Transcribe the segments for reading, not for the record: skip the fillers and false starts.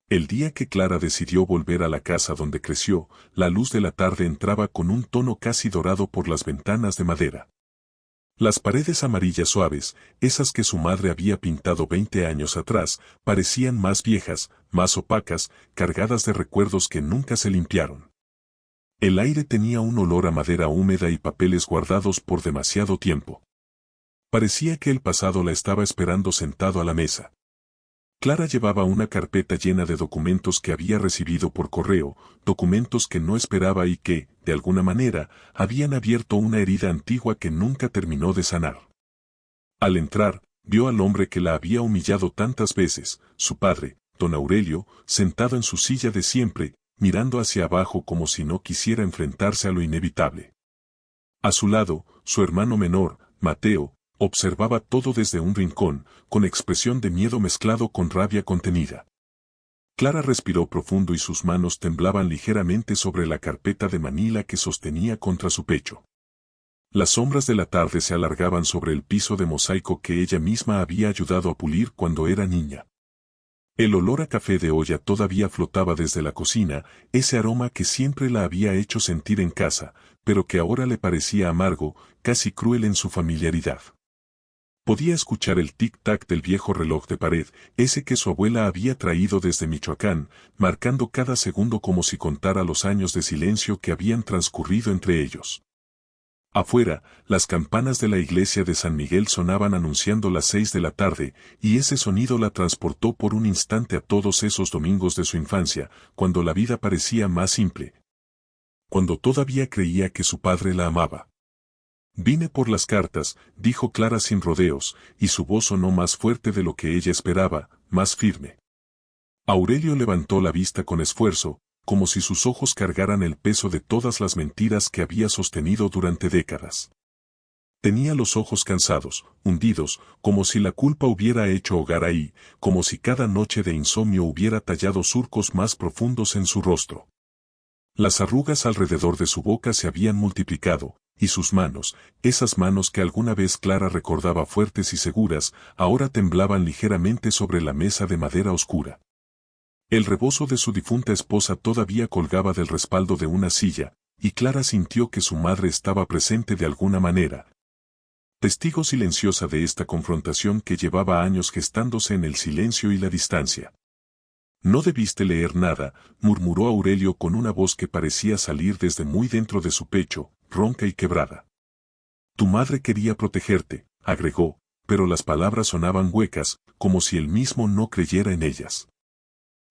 El día que Clara decidió volver a la casa donde creció, la luz de la tarde entraba con un tono casi dorado por las ventanas de madera. Las paredes amarillas suaves, esas que su madre había pintado 20 años atrás, parecían más viejas, más opacas, cargadas de recuerdos que nunca se limpiaron. El aire tenía un olor a madera húmeda y papeles guardados por demasiado tiempo. Parecía que el pasado la estaba esperando sentado a la mesa. Clara llevaba una carpeta llena de documentos que había recibido por correo, documentos que no esperaba y que, de alguna manera, habían abierto una herida antigua que nunca terminó de sanar. Al entrar, vio al hombre que la había humillado tantas veces, su padre, don Aurelio, sentado en su silla de siempre, mirando hacia abajo como si no quisiera enfrentarse a lo inevitable. A su lado, su hermano menor, Mateo, observaba todo desde un rincón, con expresión de miedo mezclado con rabia contenida. Clara respiró profundo y sus manos temblaban ligeramente sobre la carpeta de manila que sostenía contra su pecho. Las sombras de la tarde se alargaban sobre el piso de mosaico que ella misma había ayudado a pulir cuando era niña. El olor a café de olla todavía flotaba desde la cocina, ese aroma que siempre la había hecho sentir en casa, pero que ahora le parecía amargo, casi cruel en su familiaridad. Podía escuchar el tic-tac del viejo reloj de pared, ese que su abuela había traído desde Michoacán, marcando cada segundo como si contara los años de silencio que habían transcurrido entre ellos. Afuera, las campanas de la iglesia de San Miguel sonaban anunciando las 6 de la tarde, y ese sonido la transportó por un instante a todos esos domingos de su infancia, cuando la vida parecía más simple. Cuando todavía creía que su padre la amaba. Vine por las cartas, dijo Clara sin rodeos, y su voz sonó más fuerte de lo que ella esperaba, más firme. Aurelio levantó la vista con esfuerzo, como si sus ojos cargaran el peso de todas las mentiras que había sostenido durante décadas. Tenía los ojos cansados, hundidos, como si la culpa hubiera hecho hogar ahí, como si cada noche de insomnio hubiera tallado surcos más profundos en su rostro. Las arrugas alrededor de su boca se habían multiplicado, y sus manos, esas manos que alguna vez Clara recordaba fuertes y seguras, ahora temblaban ligeramente sobre la mesa de madera oscura. El rebozo de su difunta esposa todavía colgaba del respaldo de una silla, y Clara sintió que su madre estaba presente de alguna manera. Testigo silenciosa de esta confrontación que llevaba años gestándose en el silencio y la distancia. No debiste leer nada, murmuró Aurelio con una voz que parecía salir desde muy dentro de su pecho, ronca y quebrada. Tu madre quería protegerte, agregó, pero las palabras sonaban huecas, como si él mismo no creyera en ellas.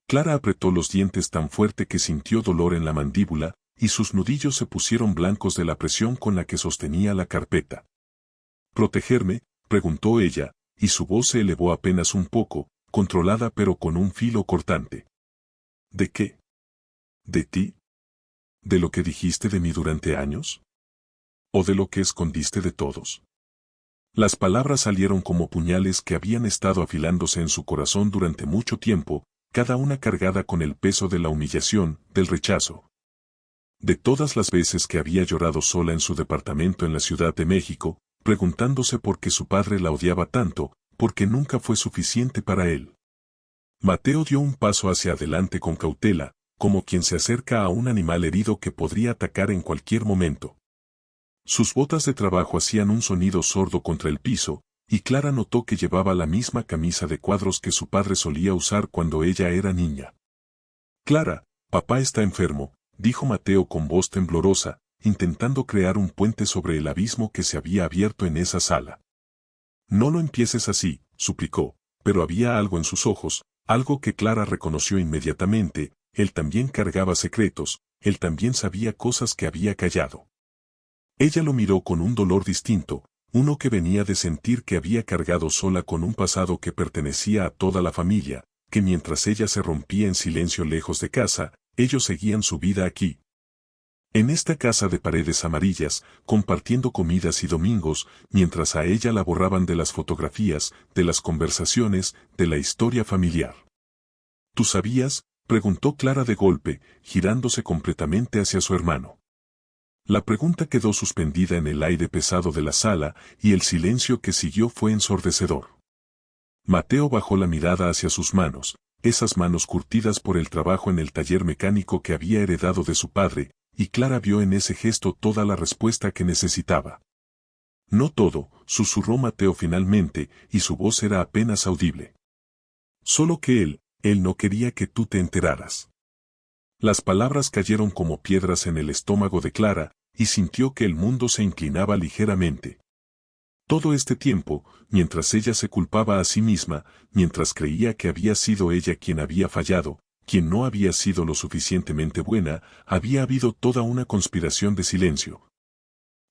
Clara apretó los dientes tan fuerte que sintió dolor en la mandíbula, y sus nudillos se pusieron blancos de la presión con la que sostenía la carpeta. ¿Protegerme?, preguntó ella, y su voz se elevó apenas un poco, controlada pero con un filo cortante. ¿De qué? ¿De ti? ¿De lo que dijiste de mí durante años? ¿O de lo que escondiste de todos? Las palabras salieron como puñales que habían estado afilándose en su corazón durante mucho tiempo, cada una cargada con el peso de la humillación, del rechazo. De todas las veces que había llorado sola en su departamento en la Ciudad de México, preguntándose por qué su padre la odiaba tanto, porque nunca fue suficiente para él. Mateo dio un paso hacia adelante con cautela, como quien se acerca a un animal herido que podría atacar en cualquier momento. Sus botas de trabajo hacían un sonido sordo contra el piso, y Clara notó que llevaba la misma camisa de cuadros que su padre solía usar cuando ella era niña. Clara, papá está enfermo, dijo Mateo con voz temblorosa, intentando crear un puente sobre el abismo que se había abierto en esa sala. No lo empieces así, suplicó, pero había algo en sus ojos, algo que Clara reconoció inmediatamente. Él también cargaba secretos, él también sabía cosas que había callado. Ella lo miró con un dolor distinto, uno que venía de sentir que había cargado sola con un pasado que pertenecía a toda la familia, que mientras ella se rompía en silencio lejos de casa, ellos seguían su vida aquí. En esta casa de paredes amarillas, compartiendo comidas y domingos, mientras a ella la borraban de las fotografías, de las conversaciones, de la historia familiar. ¿Tú sabías?, preguntó Clara de golpe, girándose completamente hacia su hermano. La pregunta quedó suspendida en el aire pesado de la sala, y el silencio que siguió fue ensordecedor. Mateo bajó la mirada hacia sus manos, esas manos curtidas por el trabajo en el taller mecánico que había heredado de su padre, y Clara vio en ese gesto toda la respuesta que necesitaba. No todo, susurró Mateo finalmente, y su voz era apenas audible. Solo que él no quería que tú te enteraras. Las palabras cayeron como piedras en el estómago de Clara, y sintió que el mundo se inclinaba ligeramente. Todo este tiempo, mientras ella se culpaba a sí misma, mientras creía que había sido ella quien había fallado, quien no había sido lo suficientemente buena, había habido toda una conspiración de silencio.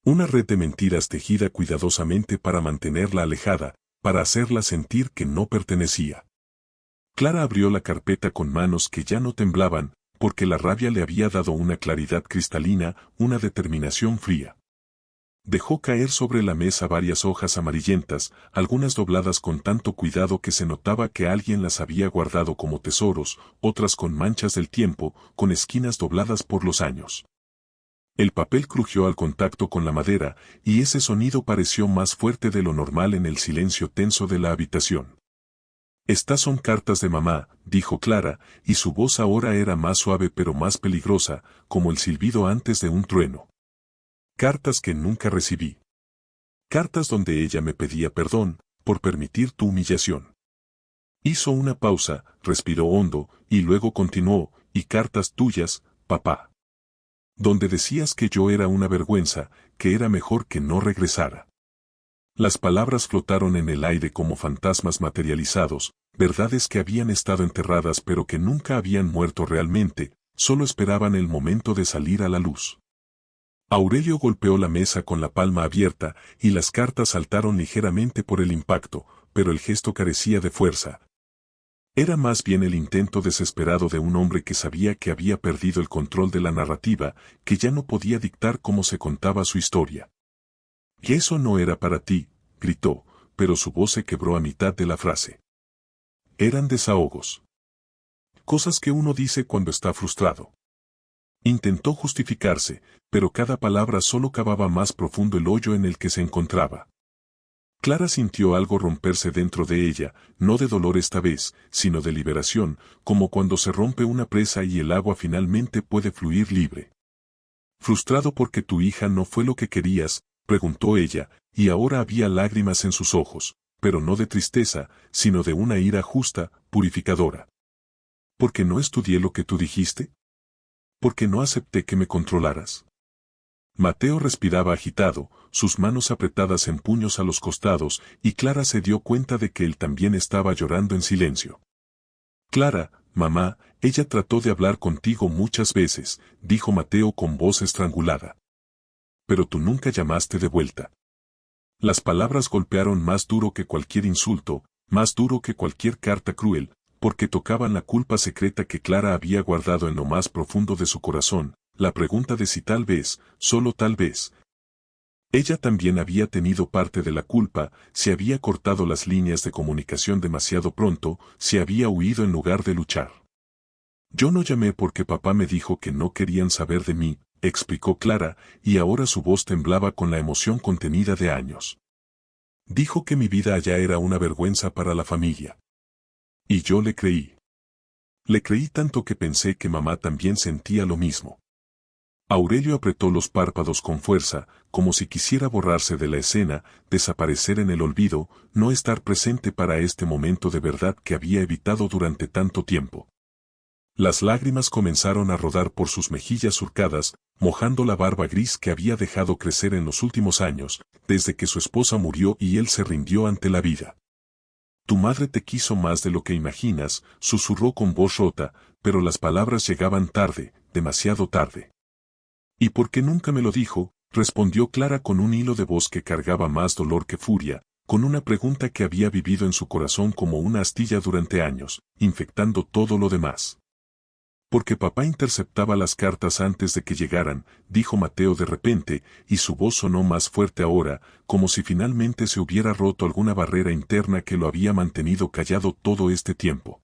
Una red de mentiras tejida cuidadosamente para mantenerla alejada, para hacerla sentir que no pertenecía. Clara abrió la carpeta con manos que ya no temblaban, porque la rabia le había dado una claridad cristalina, una determinación fría. Dejó caer sobre la mesa varias hojas amarillentas, algunas dobladas con tanto cuidado que se notaba que alguien las había guardado como tesoros, otras con manchas del tiempo, con esquinas dobladas por los años. El papel crujió al contacto con la madera, y ese sonido pareció más fuerte de lo normal en el silencio tenso de la habitación. Estas son cartas de mamá, dijo Clara, y su voz ahora era más suave pero más peligrosa, como el silbido antes de un trueno. Cartas que nunca recibí. Cartas donde ella me pedía perdón, por permitir tu humillación. Hizo una pausa, respiró hondo, y luego continuó, y cartas tuyas, papá. Donde decías que yo era una vergüenza, que era mejor que no regresara. Las palabras flotaron en el aire como fantasmas materializados, verdades que habían estado enterradas pero que nunca habían muerto realmente, solo esperaban el momento de salir a la luz. Aurelio golpeó la mesa con la palma abierta, y las cartas saltaron ligeramente por el impacto, pero el gesto carecía de fuerza. Era más bien el intento desesperado de un hombre que sabía que había perdido el control de la narrativa, que ya no podía dictar cómo se contaba su historia. «Y eso no era para ti», gritó, pero su voz se quebró a mitad de la frase. Eran desahogos. Cosas que uno dice cuando está frustrado. Intentó justificarse, pero cada palabra solo cavaba más profundo el hoyo en el que se encontraba. Clara sintió algo romperse dentro de ella, no de dolor esta vez, sino de liberación, como cuando se rompe una presa y el agua finalmente puede fluir libre. «¿Frustrado porque tu hija no fue lo que querías?», preguntó ella, y ahora había lágrimas en sus ojos, pero no de tristeza, sino de una ira justa, purificadora. «¿Porque no estudié lo que tú dijiste? ¿Porque no acepté que me controlaras?». Mateo respiraba agitado, sus manos apretadas en puños a los costados, y Clara se dio cuenta de que él también estaba llorando en silencio. «Clara, mamá, ella trató de hablar contigo muchas veces», dijo Mateo con voz estrangulada. «Pero tú nunca llamaste de vuelta». Las palabras golpearon más duro que cualquier insulto, más duro que cualquier carta cruel, porque tocaban la culpa secreta que Clara había guardado en lo más profundo de su corazón, la pregunta de si tal vez, solo tal vez, ella también había tenido parte de la culpa, si había cortado las líneas de comunicación demasiado pronto, si había huido en lugar de luchar. «Yo no llamé porque papá me dijo que no querían saber de mí», explicó Clara, y ahora su voz temblaba con la emoción contenida de años. «Dijo que mi vida allá era una vergüenza para la familia. Y yo le creí. Le creí tanto que pensé que mamá también sentía lo mismo». Aurelio apretó los párpados con fuerza, como si quisiera borrarse de la escena, desaparecer en el olvido, no estar presente para este momento de verdad que había evitado durante tanto tiempo. Las lágrimas comenzaron a rodar por sus mejillas surcadas, mojando la barba gris que había dejado crecer en los últimos años, desde que su esposa murió y él se rindió ante la vida. «Tu madre te quiso más de lo que imaginas», susurró con voz rota, pero las palabras llegaban tarde, demasiado tarde. «¿Y por qué nunca me lo dijo?», respondió Clara con un hilo de voz que cargaba más dolor que furia, con una pregunta que había vivido en su corazón como una astilla durante años, infectando todo lo demás. «Porque papá interceptaba las cartas antes de que llegaran», dijo Mateo de repente, y su voz sonó más fuerte ahora, como si finalmente se hubiera roto alguna barrera interna que lo había mantenido callado todo este tiempo.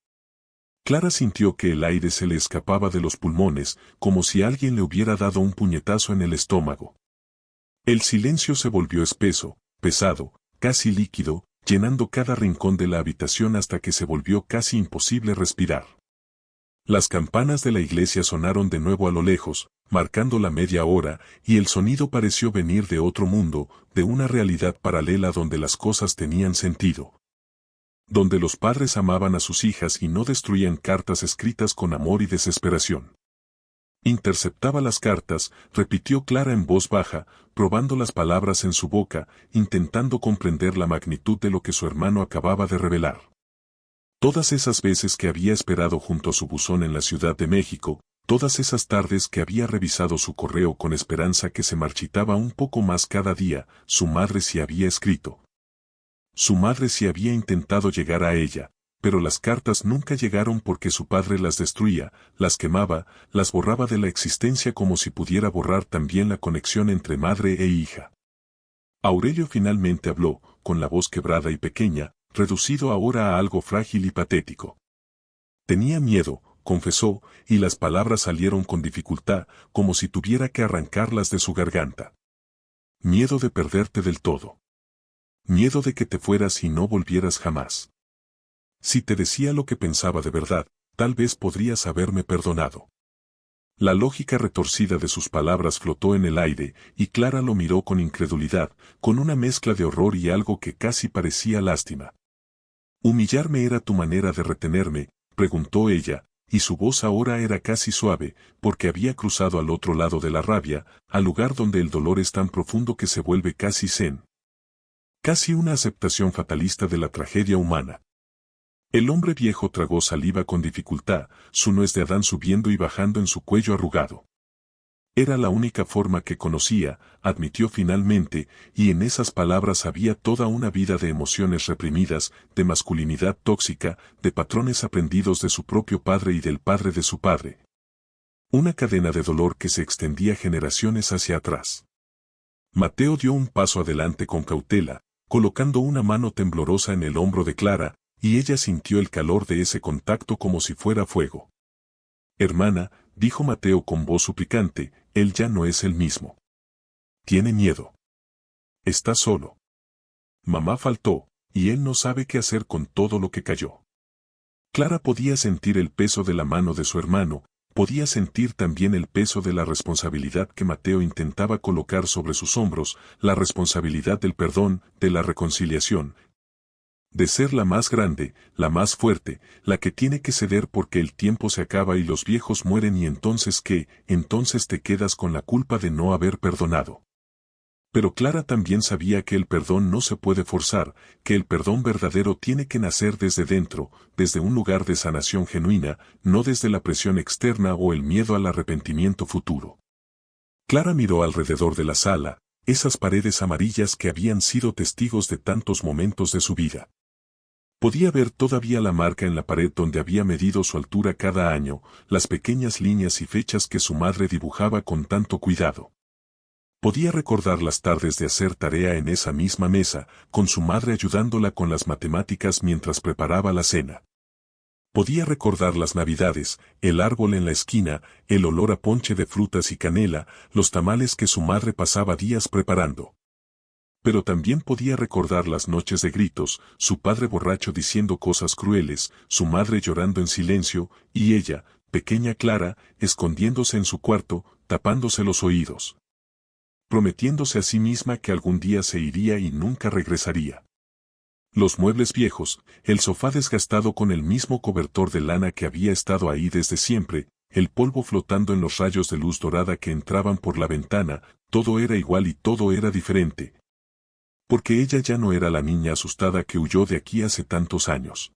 Clara sintió que el aire se le escapaba de los pulmones, como si alguien le hubiera dado un puñetazo en el estómago. El silencio se volvió espeso, pesado, casi líquido, llenando cada rincón de la habitación hasta que se volvió casi imposible respirar. Las campanas de la iglesia sonaron de nuevo a lo lejos, marcando la media hora, y el sonido pareció venir de otro mundo, de una realidad paralela donde las cosas tenían sentido. Donde los padres amaban a sus hijas y no destruían cartas escritas con amor y desesperación. Interceptaba las cartas, repitió Clara en voz baja, probando las palabras en su boca, intentando comprender la magnitud de lo que su hermano acababa de revelar. Todas esas veces que había esperado junto a su buzón en la Ciudad de México, todas esas tardes que había revisado su correo con esperanza que se marchitaba un poco más cada día, su madre sí había escrito. Su madre sí había intentado llegar a ella, pero las cartas nunca llegaron porque su padre las destruía, las quemaba, las borraba de la existencia como si pudiera borrar también la conexión entre madre e hija. Aurelio finalmente habló, con la voz quebrada y pequeña, reducido ahora a algo frágil y patético. Tenía miedo, confesó, y las palabras salieron con dificultad, como si tuviera que arrancarlas de su garganta. Miedo de perderte del todo. Miedo de que te fueras y no volvieras jamás. Si te decía lo que pensaba de verdad, tal vez podrías haberme perdonado. La lógica retorcida de sus palabras flotó en el aire, y Clara lo miró con incredulidad, con una mezcla de horror y algo que casi parecía lástima. ¿Humillarme era tu manera de retenerme?, preguntó ella, y su voz ahora era casi suave, porque había cruzado al otro lado de la rabia, al lugar donde el dolor es tan profundo que se vuelve casi zen. Casi una aceptación fatalista de la tragedia humana. El hombre viejo tragó saliva con dificultad, su nuez de Adán subiendo y bajando en su cuello arrugado. Era la única forma que conocía, admitió finalmente, y en esas palabras había toda una vida de emociones reprimidas, de masculinidad tóxica, de patrones aprendidos de su propio padre y del padre de su padre. Una cadena de dolor que se extendía generaciones hacia atrás. Mateo dio un paso adelante con cautela, colocando una mano temblorosa en el hombro de Clara, y ella sintió el calor de ese contacto como si fuera fuego. Hermana, dijo Mateo con voz suplicante, él ya no es el mismo. Tiene miedo. Está solo. Mamá faltó, y él no sabe qué hacer con todo lo que cayó. Clara podía sentir el peso de la mano de su hermano, podía sentir también el peso de la responsabilidad que Mateo intentaba colocar sobre sus hombros, la responsabilidad del perdón, de la reconciliación, de ser la más grande, la más fuerte, la que tiene que ceder porque el tiempo se acaba y los viejos mueren y entonces ¿qué? Entonces te quedas con la culpa de no haber perdonado. Pero Clara también sabía que el perdón no se puede forzar, que el perdón verdadero tiene que nacer desde dentro, desde un lugar de sanación genuina, no desde la presión externa o el miedo al arrepentimiento futuro. Clara miró alrededor de la sala, esas paredes amarillas que habían sido testigos de tantos momentos de su vida. Podía ver todavía la marca en la pared donde había medido su altura cada año, las pequeñas líneas y fechas que su madre dibujaba con tanto cuidado. Podía recordar las tardes de hacer tarea en esa misma mesa, con su madre ayudándola con las matemáticas mientras preparaba la cena. Podía recordar las navidades, el árbol en la esquina, el olor a ponche de frutas y canela, los tamales que su madre pasaba días preparando. Pero también podía recordar las noches de gritos, su padre borracho diciendo cosas crueles, su madre llorando en silencio, y ella, pequeña Clara, escondiéndose en su cuarto, tapándose los oídos. Prometiéndose a sí misma que algún día se iría y nunca regresaría. Los muebles viejos, el sofá desgastado con el mismo cobertor de lana que había estado ahí desde siempre, el polvo flotando en los rayos de luz dorada que entraban por la ventana, todo era igual y todo era diferente. Porque ella ya no era la niña asustada que huyó de aquí hace tantos años.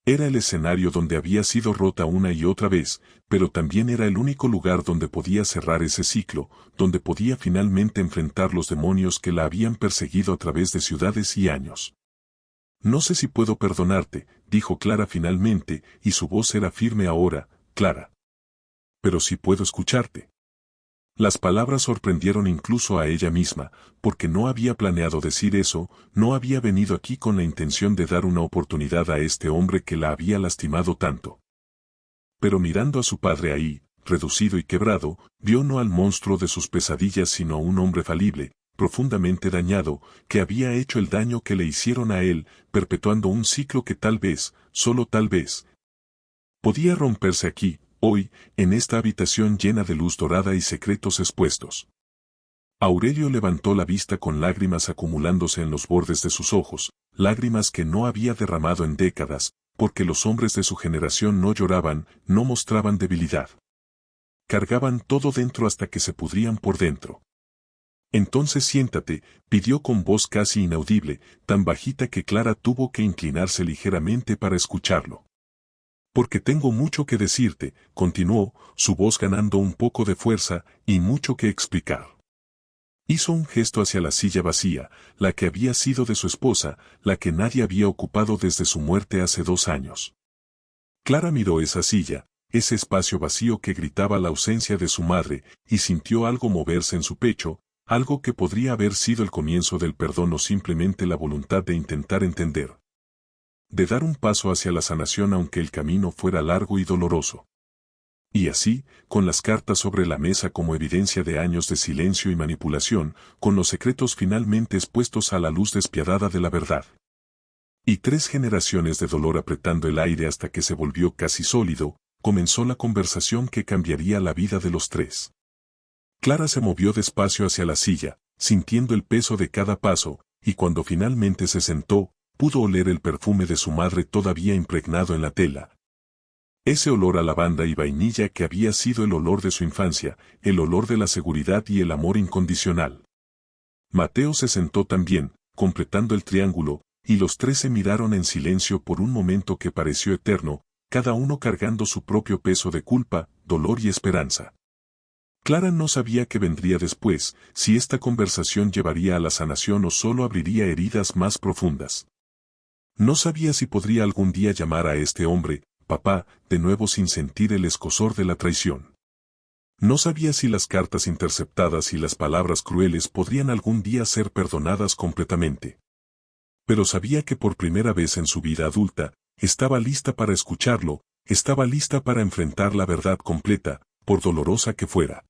Era el escenario donde había sido rota una y otra vez, pero también era el único lugar donde podía cerrar ese ciclo, donde podía finalmente enfrentar los demonios que la habían perseguido a través de ciudades y años. No sé si puedo perdonarte, dijo Clara finalmente, y su voz era firme ahora, Clara. Pero sí puedo escucharte. Las palabras sorprendieron incluso a ella misma, porque no había planeado decir eso, no había venido aquí con la intención de dar una oportunidad a este hombre que la había lastimado tanto. Pero mirando a su padre ahí, reducido y quebrado, vio no al monstruo de sus pesadillas sino a un hombre falible, profundamente dañado, que había hecho el daño que le hicieron a él, perpetuando un ciclo que tal vez, solo tal vez, podía romperse aquí, hoy, en esta habitación llena de luz dorada y secretos expuestos. Aurelio levantó la vista con lágrimas acumulándose en los bordes de sus ojos, lágrimas que no había derramado en décadas, porque los hombres de su generación no lloraban, no mostraban debilidad. Cargaban todo dentro hasta que se pudrían por dentro. Entonces siéntate, pidió con voz casi inaudible, tan bajita que Clara tuvo que inclinarse ligeramente para escucharlo. Porque tengo mucho que decirte, continuó, su voz ganando un poco de fuerza, y mucho que explicar. Hizo un gesto hacia la silla vacía, la que había sido de su esposa, la que nadie había ocupado desde su muerte hace 2 años. Clara miró esa silla, ese espacio vacío que gritaba la ausencia de su madre, y sintió algo moverse en su pecho, algo que podría haber sido el comienzo del perdón o simplemente la voluntad de intentar entender. De dar un paso hacia la sanación aunque el camino fuera largo y doloroso. Y así, con las cartas sobre la mesa como evidencia de años de silencio y manipulación, con los secretos finalmente expuestos a la luz despiadada de la verdad. Y 3 generaciones de dolor apretando el aire hasta que se volvió casi sólido, comenzó la conversación que cambiaría la vida de los 3. Clara se movió despacio hacia la silla, sintiendo el peso de cada paso, y cuando finalmente se sentó, pudo oler el perfume de su madre todavía impregnado en la tela. Ese olor a lavanda y vainilla que había sido el olor de su infancia, el olor de la seguridad y el amor incondicional. Mateo se sentó también, completando el triángulo, y los 3 se miraron en silencio por un momento que pareció eterno, cada uno cargando su propio peso de culpa, dolor y esperanza. Clara no sabía qué vendría después, si esta conversación llevaría a la sanación o solo abriría heridas más profundas. No sabía si podría algún día llamar a este hombre, papá, de nuevo sin sentir el escozor de la traición. No sabía si las cartas interceptadas y las palabras crueles podrían algún día ser perdonadas completamente. Pero sabía que por primera vez en su vida adulta, estaba lista para escucharlo, estaba lista para enfrentar la verdad completa, por dolorosa que fuera.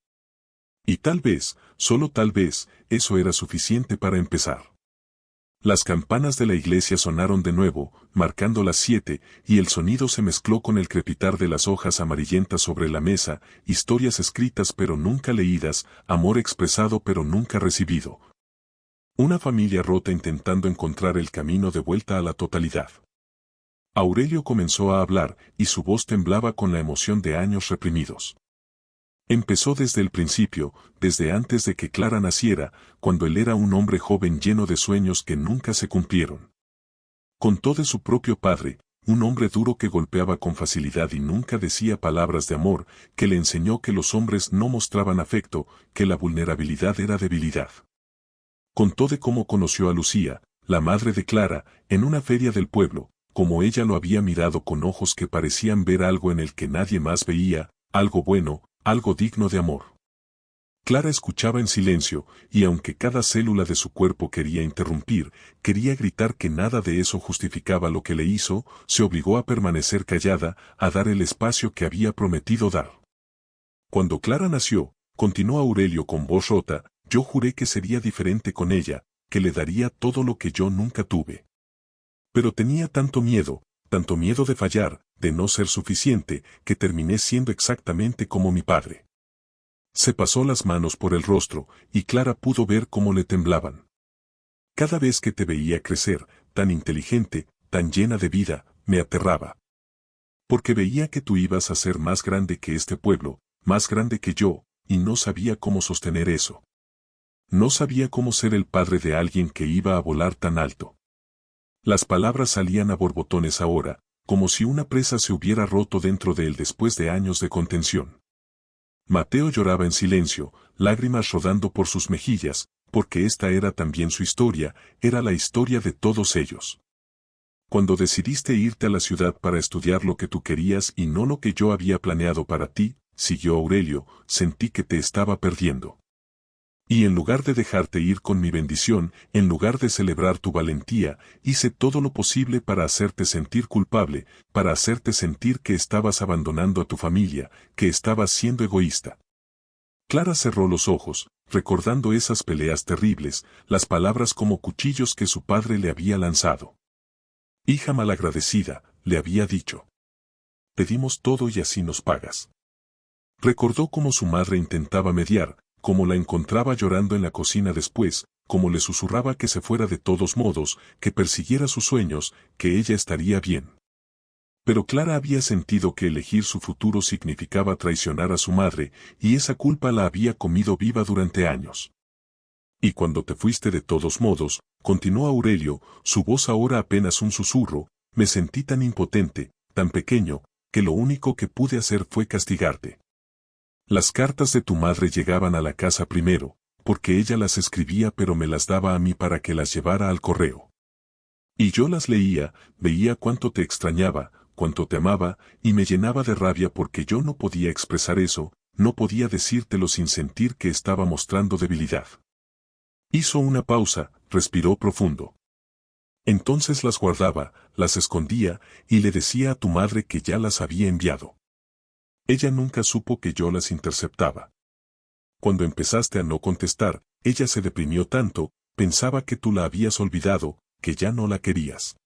Y tal vez, solo tal vez, eso era suficiente para empezar. Las campanas de la iglesia sonaron de nuevo, marcando las 7, y el sonido se mezcló con el crepitar de las hojas amarillentas sobre la mesa, historias escritas pero nunca leídas, amor expresado pero nunca recibido. Una familia rota intentando encontrar el camino de vuelta a la totalidad. Aurelio comenzó a hablar, y su voz temblaba con la emoción de años reprimidos. Empezó desde el principio, desde antes de que Clara naciera, cuando él era un hombre joven lleno de sueños que nunca se cumplieron. Contó de su propio padre, un hombre duro que golpeaba con facilidad y nunca decía palabras de amor, que le enseñó que los hombres no mostraban afecto, que la vulnerabilidad era debilidad. Contó de cómo conoció a Lucía, la madre de Clara, en una feria del pueblo, como ella lo había mirado con ojos que parecían ver algo en el que nadie más veía, algo bueno, algo digno de amor. Clara escuchaba en silencio, y aunque cada célula de su cuerpo quería interrumpir, quería gritar que nada de eso justificaba lo que le hizo, se obligó a permanecer callada, a dar el espacio que había prometido dar. Cuando Clara nació, continuó Aurelio con voz rota, yo juré que sería diferente con ella, que le daría todo lo que yo nunca tuve. Pero tenía tanto miedo de fallar, de no ser suficiente, que terminé siendo exactamente como mi padre. Se pasó las manos por el rostro, y Clara pudo ver cómo le temblaban. Cada vez que te veía crecer, tan inteligente, tan llena de vida, me aterraba. Porque veía que tú ibas a ser más grande que este pueblo, más grande que yo, y no sabía cómo sostener eso. No sabía cómo ser el padre de alguien que iba a volar tan alto. Las palabras salían a borbotones ahora, como si una presa se hubiera roto dentro de él después de años de contención. Mateo lloraba en silencio, lágrimas rodando por sus mejillas, porque esta era también su historia, era la historia de todos ellos. Cuando decidiste irte a la ciudad para estudiar lo que tú querías y no lo que yo había planeado para ti, siguió Aurelio, sentí que te estaba perdiendo. Y en lugar de dejarte ir con mi bendición, en lugar de celebrar tu valentía, hice todo lo posible para hacerte sentir culpable, para hacerte sentir que estabas abandonando a tu familia, que estabas siendo egoísta. Clara cerró los ojos, recordando esas peleas terribles, las palabras como cuchillos que su padre le había lanzado. Hija malagradecida, le había dicho. Pedimos todo y así nos pagas. Recordó cómo su madre intentaba mediar, cómo la encontraba llorando en la cocina después, cómo le susurraba que se fuera de todos modos, que persiguiera sus sueños, que ella estaría bien. Pero Clara había sentido que elegir su futuro significaba traicionar a su madre, y esa culpa la había comido viva durante años. Y cuando te fuiste de todos modos, continuó Aurelio, su voz ahora apenas un susurro, me sentí tan impotente, tan pequeño, que lo único que pude hacer fue castigarte. Las cartas de tu madre llegaban a la casa primero, porque ella las escribía pero me las daba a mí para que las llevara al correo. Y yo las leía, veía cuánto te extrañaba, cuánto te amaba, y me llenaba de rabia porque yo no podía expresar eso, no podía decírtelo sin sentir que estaba mostrando debilidad. Hizo una pausa, respiró profundo. Entonces las guardaba, las escondía, y le decía a tu madre que ya las había enviado. Ella nunca supo que yo las interceptaba. Cuando empezaste a no contestar, ella se deprimió tanto, pensaba que tú la habías olvidado, que ya no la querías.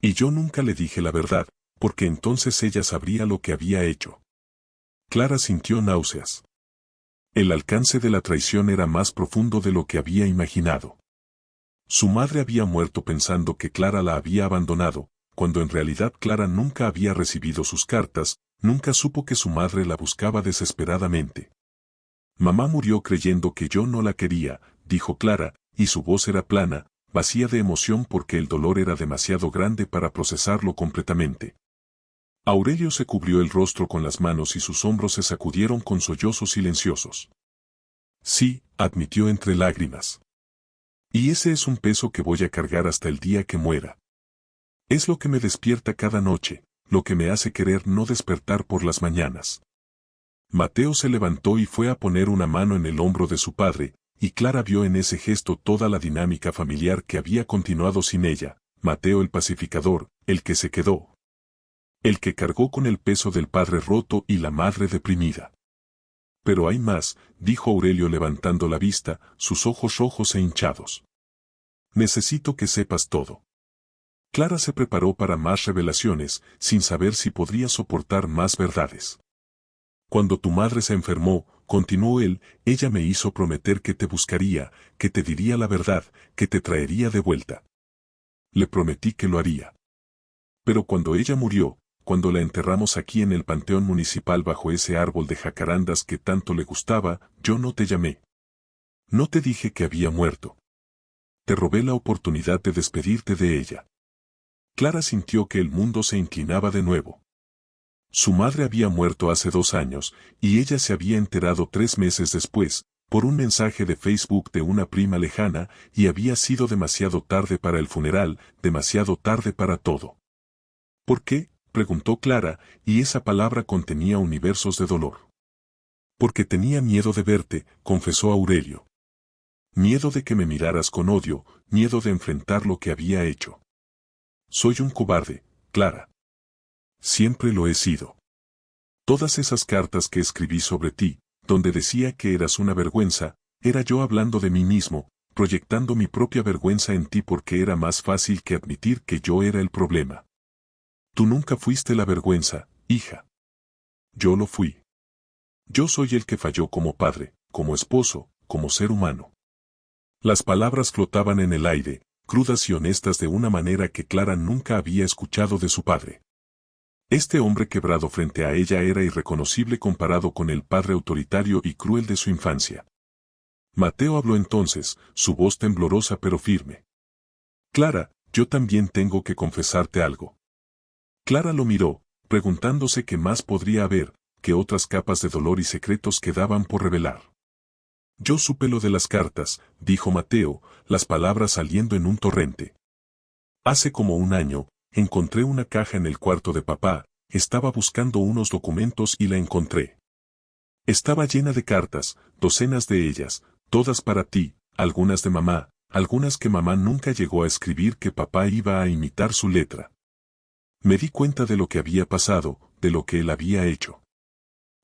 Y yo nunca le dije la verdad, porque entonces ella sabría lo que había hecho. Clara sintió náuseas. El alcance de la traición era más profundo de lo que había imaginado. Su madre había muerto pensando que Clara la había abandonado, cuando en realidad Clara nunca había recibido sus cartas, nunca supo que su madre la buscaba desesperadamente. Mamá murió creyendo que yo no la quería, dijo Clara, y su voz era plana, vacía de emoción porque el dolor era demasiado grande para procesarlo completamente. Aurelio se cubrió el rostro con las manos y sus hombros se sacudieron con sollozos silenciosos. Sí, admitió entre lágrimas. Y ese es un peso que voy a cargar hasta el día que muera. Es lo que me despierta cada noche, lo que me hace querer no despertar por las mañanas. Mateo se levantó y fue a poner una mano en el hombro de su padre, y Clara vio en ese gesto toda la dinámica familiar que había continuado sin ella, Mateo el pacificador, el que se quedó. El que cargó con el peso del padre roto y la madre deprimida. Pero hay más, dijo Aurelio levantando la vista, sus ojos rojos e hinchados. Necesito que sepas todo. Clara se preparó para más revelaciones, sin saber si podría soportar más verdades. Cuando tu madre se enfermó, continuó él, ella me hizo prometer que te buscaría, que te diría la verdad, que te traería de vuelta. Le prometí que lo haría. Pero cuando ella murió, cuando la enterramos aquí en el panteón municipal bajo ese árbol de jacarandas que tanto le gustaba, yo no te llamé. No te dije que había muerto. Te robé la oportunidad de despedirte de ella. Clara sintió que el mundo se inclinaba de nuevo. Su madre había muerto hace 2 años, y ella se había enterado 3 meses después, por un mensaje de Facebook de una prima lejana, y había sido demasiado tarde para el funeral, demasiado tarde para todo. ¿Por qué?, preguntó Clara, y esa palabra contenía universos de dolor. Porque tenía miedo de verte, confesó Aurelio. Miedo de que me miraras con odio, miedo de enfrentar lo que había hecho. Soy un cobarde, Clara. Siempre lo he sido. Todas esas cartas que escribí sobre ti, donde decía que eras una vergüenza, era yo hablando de mí mismo, proyectando mi propia vergüenza en ti porque era más fácil que admitir que yo era el problema. Tú nunca fuiste la vergüenza, hija. Yo lo fui. Yo soy el que falló como padre, como esposo, como ser humano. Las palabras flotaban en el aire, crudas y honestas de una manera que Clara nunca había escuchado de su padre. Este hombre quebrado frente a ella era irreconocible comparado con el padre autoritario y cruel de su infancia. Mateo habló entonces, su voz temblorosa pero firme. Clara, yo también tengo que confesarte algo. Clara lo miró, preguntándose qué más podría haber, qué otras capas de dolor y secretos quedaban por revelar. Yo supe lo de las cartas, dijo Mateo, las palabras saliendo en un torrente. Hace como 1 año, encontré una caja en el cuarto de papá, estaba buscando unos documentos y la encontré. Estaba llena de cartas, docenas de ellas, todas para ti, algunas de mamá, algunas que mamá nunca llegó a escribir que papá iba a imitar su letra. Me di cuenta de lo que había pasado, de lo que él había hecho.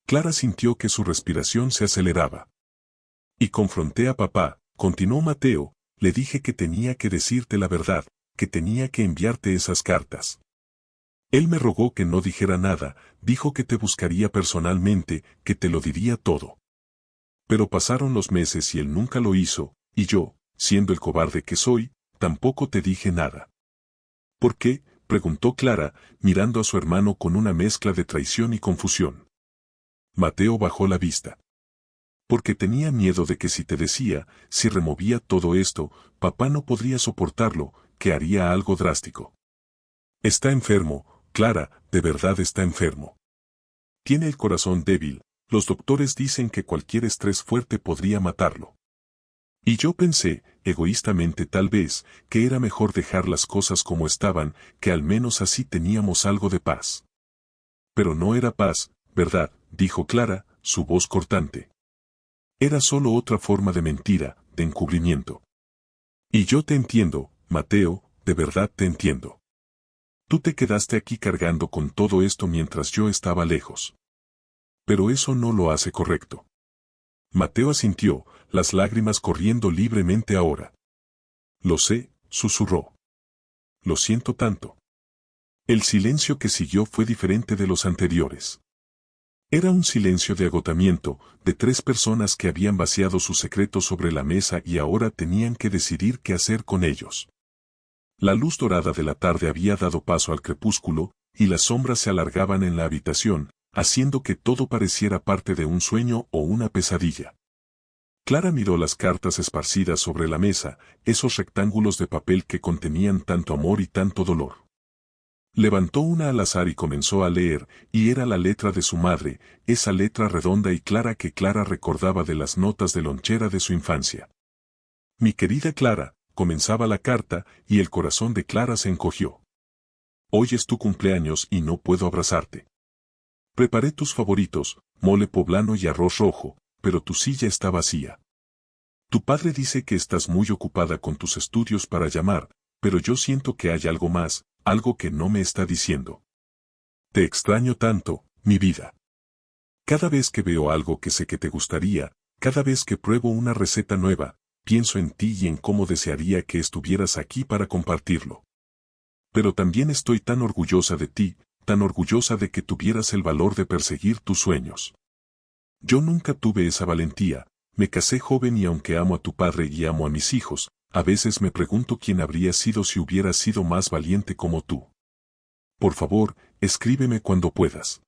Clara sintió que su respiración se aceleraba. Y confronté a papá, continuó Mateo, le dije que tenía que decirte la verdad, que tenía que enviarte esas cartas. Él me rogó que no dijera nada, dijo que te buscaría personalmente, que te lo diría todo. Pero pasaron los meses y él nunca lo hizo, y yo, siendo el cobarde que soy, tampoco te dije nada. ¿Por qué?, preguntó Clara, mirando a su hermano con una mezcla de traición y confusión. Mateo bajó la vista. Porque tenía miedo de que si te decía, si removía todo esto, papá no podría soportarlo, que haría algo drástico. Está enfermo, Clara, de verdad está enfermo. Tiene el corazón débil, los doctores dicen que cualquier estrés fuerte podría matarlo. Y yo pensé, egoístamente tal vez, que era mejor dejar las cosas como estaban, que al menos así teníamos algo de paz. Pero no era paz, ¿verdad?, dijo Clara, su voz cortante. Era solo otra forma de mentira, de encubrimiento. Y yo te entiendo, Mateo, de verdad te entiendo. Tú te quedaste aquí cargando con todo esto mientras yo estaba lejos. Pero eso no lo hace correcto. Mateo asintió, las lágrimas corriendo libremente ahora. Lo sé, susurró. Lo siento tanto. El silencio que siguió fue diferente de los anteriores. Era un silencio de agotamiento, de tres personas que habían vaciado sus secretos sobre la mesa y ahora tenían que decidir qué hacer con ellos. La luz dorada de la tarde había dado paso al crepúsculo, y las sombras se alargaban en la habitación, haciendo que todo pareciera parte de un sueño o una pesadilla. Clara miró las cartas esparcidas sobre la mesa, esos rectángulos de papel que contenían tanto amor y tanto dolor. Levantó una al azar y comenzó a leer, y era la letra de su madre, esa letra redonda y clara que Clara recordaba de las notas de lonchera de su infancia. Mi querida Clara, comenzaba la carta, y el corazón de Clara se encogió. Hoy es tu cumpleaños y no puedo abrazarte. Preparé tus favoritos, mole poblano y arroz rojo, pero tu silla está vacía. Tu padre dice que estás muy ocupada con tus estudios para llamar, pero yo siento que hay algo más, algo que no me está diciendo. Te extraño tanto, mi vida. Cada vez que veo algo que sé que te gustaría, cada vez que pruebo una receta nueva, pienso en ti y en cómo desearía que estuvieras aquí para compartirlo. Pero también estoy tan orgullosa de ti, tan orgullosa de que tuvieras el valor de perseguir tus sueños. Yo nunca tuve esa valentía, me casé joven y aunque amo a tu padre y amo a mis hijos, a veces me pregunto quién habría sido si hubiera sido más valiente como tú. Por favor, escríbeme cuando puedas.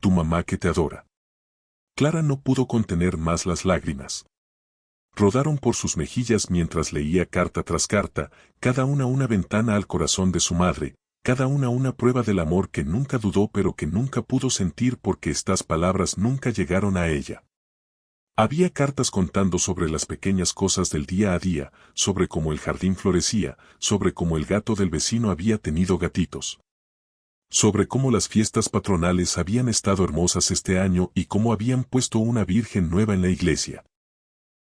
Tu mamá que te adora. Clara no pudo contener más las lágrimas. Rodaron por sus mejillas mientras leía carta tras carta, cada una ventana al corazón de su madre, cada una prueba del amor que nunca dudó pero que nunca pudo sentir porque estas palabras nunca llegaron a ella. Había cartas contando sobre las pequeñas cosas del día a día, sobre cómo el jardín florecía, sobre cómo el gato del vecino había tenido gatitos. Sobre cómo las fiestas patronales habían estado hermosas este año y cómo habían puesto una virgen nueva en la iglesia.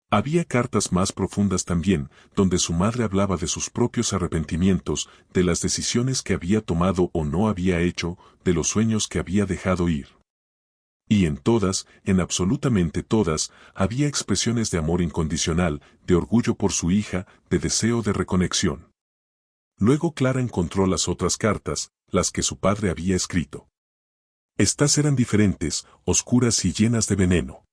Había cartas más profundas también, donde su madre hablaba de sus propios arrepentimientos, de las decisiones que había tomado o no había hecho, de los sueños que había dejado ir. Y en todas, en absolutamente todas, había expresiones de amor incondicional, de orgullo por su hija, de deseo de reconexión. Luego Clara encontró las otras cartas, las que su padre había escrito. Estas eran diferentes, oscuras y llenas de veneno.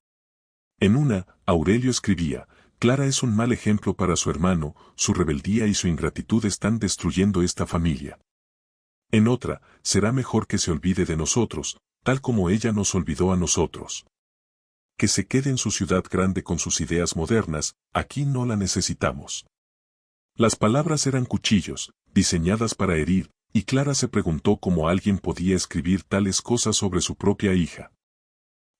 En una, Aurelio escribía: Clara es un mal ejemplo para su hermano, su rebeldía y su ingratitud están destruyendo esta familia. En otra, será mejor que se olvide de nosotros, tal como ella nos olvidó a nosotros. Que se quede en su ciudad grande con sus ideas modernas, aquí no la necesitamos. Las palabras eran cuchillos, diseñadas para herir, y Clara se preguntó cómo alguien podía escribir tales cosas sobre su propia hija.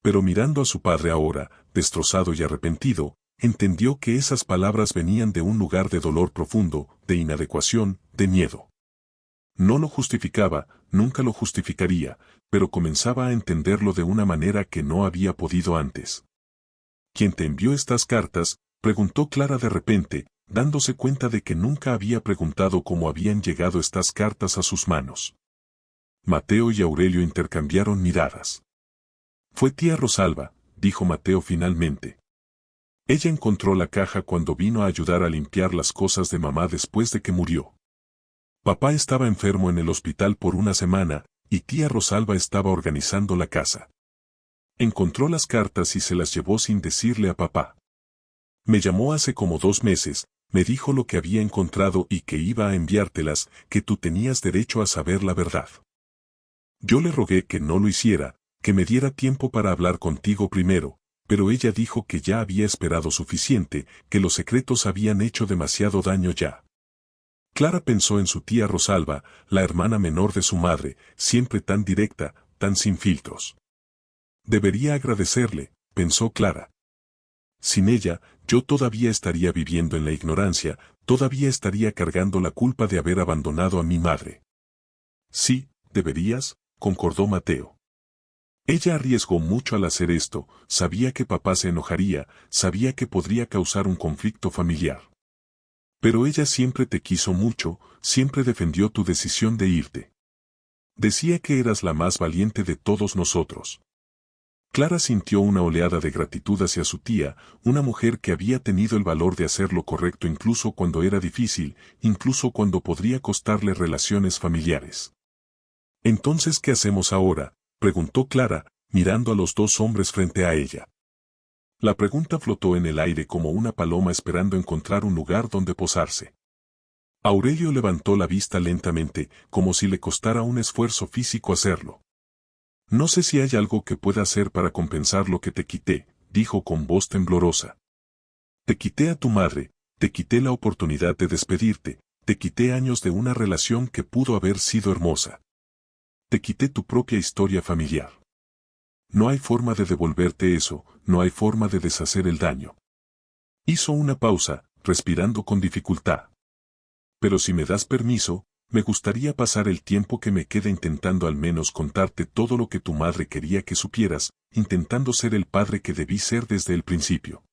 Pero mirando a su padre ahora, destrozado y arrepentido, entendió que esas palabras venían de un lugar de dolor profundo, de inadecuación, de miedo. No lo justificaba, nunca lo justificaría, pero comenzaba a entenderlo de una manera que no había podido antes. ¿Quién te envió estas cartas?, preguntó Clara de repente, dándose cuenta de que nunca había preguntado cómo habían llegado estas cartas a sus manos. Mateo y Aurelio intercambiaron miradas. Fue tía Rosalba, dijo Mateo finalmente. Ella encontró la caja cuando vino a ayudar a limpiar las cosas de mamá después de que murió. Papá estaba enfermo en el hospital por una semana, y tía Rosalba estaba organizando la casa. Encontró las cartas y se las llevó sin decirle a papá. Me llamó hace como 2 meses, me dijo lo que había encontrado y que iba a enviártelas, que tú tenías derecho a saber la verdad. Yo le rogué que no lo hiciera, que me diera tiempo para hablar contigo primero, pero ella dijo que ya había esperado suficiente, que los secretos habían hecho demasiado daño ya. Clara pensó en su tía Rosalba, la hermana menor de su madre, siempre tan directa, tan sin filtros. Debería agradecerle, pensó Clara. Sin ella, yo todavía estaría viviendo en la ignorancia, todavía estaría cargando la culpa de haber abandonado a mi madre. Sí, deberías, concordó Mateo. Ella arriesgó mucho al hacer esto, sabía que papá se enojaría, sabía que podría causar un conflicto familiar. Pero ella siempre te quiso mucho, siempre defendió tu decisión de irte. Decía que eras la más valiente de todos nosotros. Clara sintió una oleada de gratitud hacia su tía, una mujer que había tenido el valor de hacer lo correcto incluso cuando era difícil, incluso cuando podría costarle relaciones familiares. «Entonces, ¿qué hacemos ahora?», preguntó Clara, mirando a los 2 hombres frente a ella. La pregunta flotó en el aire como una paloma esperando encontrar un lugar donde posarse. Aurelio levantó la vista lentamente, como si le costara un esfuerzo físico hacerlo. «No sé si hay algo que pueda hacer para compensar lo que te quité», dijo con voz temblorosa. «Te quité a tu madre, te quité la oportunidad de despedirte, te quité años de una relación que pudo haber sido hermosa. Te quité tu propia historia familiar. No hay forma de devolverte eso, no hay forma de deshacer el daño». Hizo una pausa, respirando con dificultad. «Pero si me das permiso, me gustaría pasar el tiempo que me queda intentando al menos contarte todo lo que tu madre quería que supieras, intentando ser el padre que debí ser desde el principio».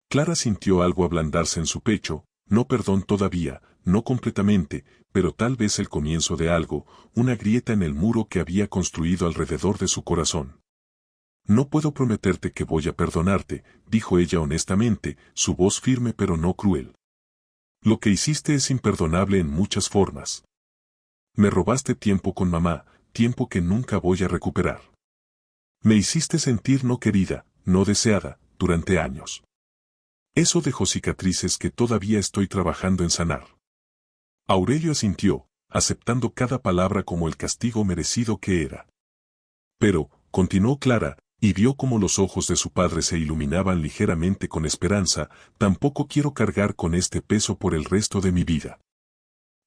Clara sintió algo ablandarse en su pecho, no perdón todavía, no completamente, pero tal vez el comienzo de algo, una grieta en el muro que había construido alrededor de su corazón. «No puedo prometerte que voy a perdonarte», dijo ella honestamente, su voz firme pero no cruel. «Lo que hiciste es imperdonable en muchas formas. Me robaste tiempo con mamá, tiempo que nunca voy a recuperar. Me hiciste sentir no querida, no deseada, durante años. Eso dejó cicatrices que todavía estoy trabajando en sanar». Aurelio asintió, aceptando cada palabra como el castigo merecido que era. «Pero», continuó Clara, y vio cómo los ojos de su padre se iluminaban ligeramente con esperanza, «tampoco quiero cargar con este peso por el resto de mi vida.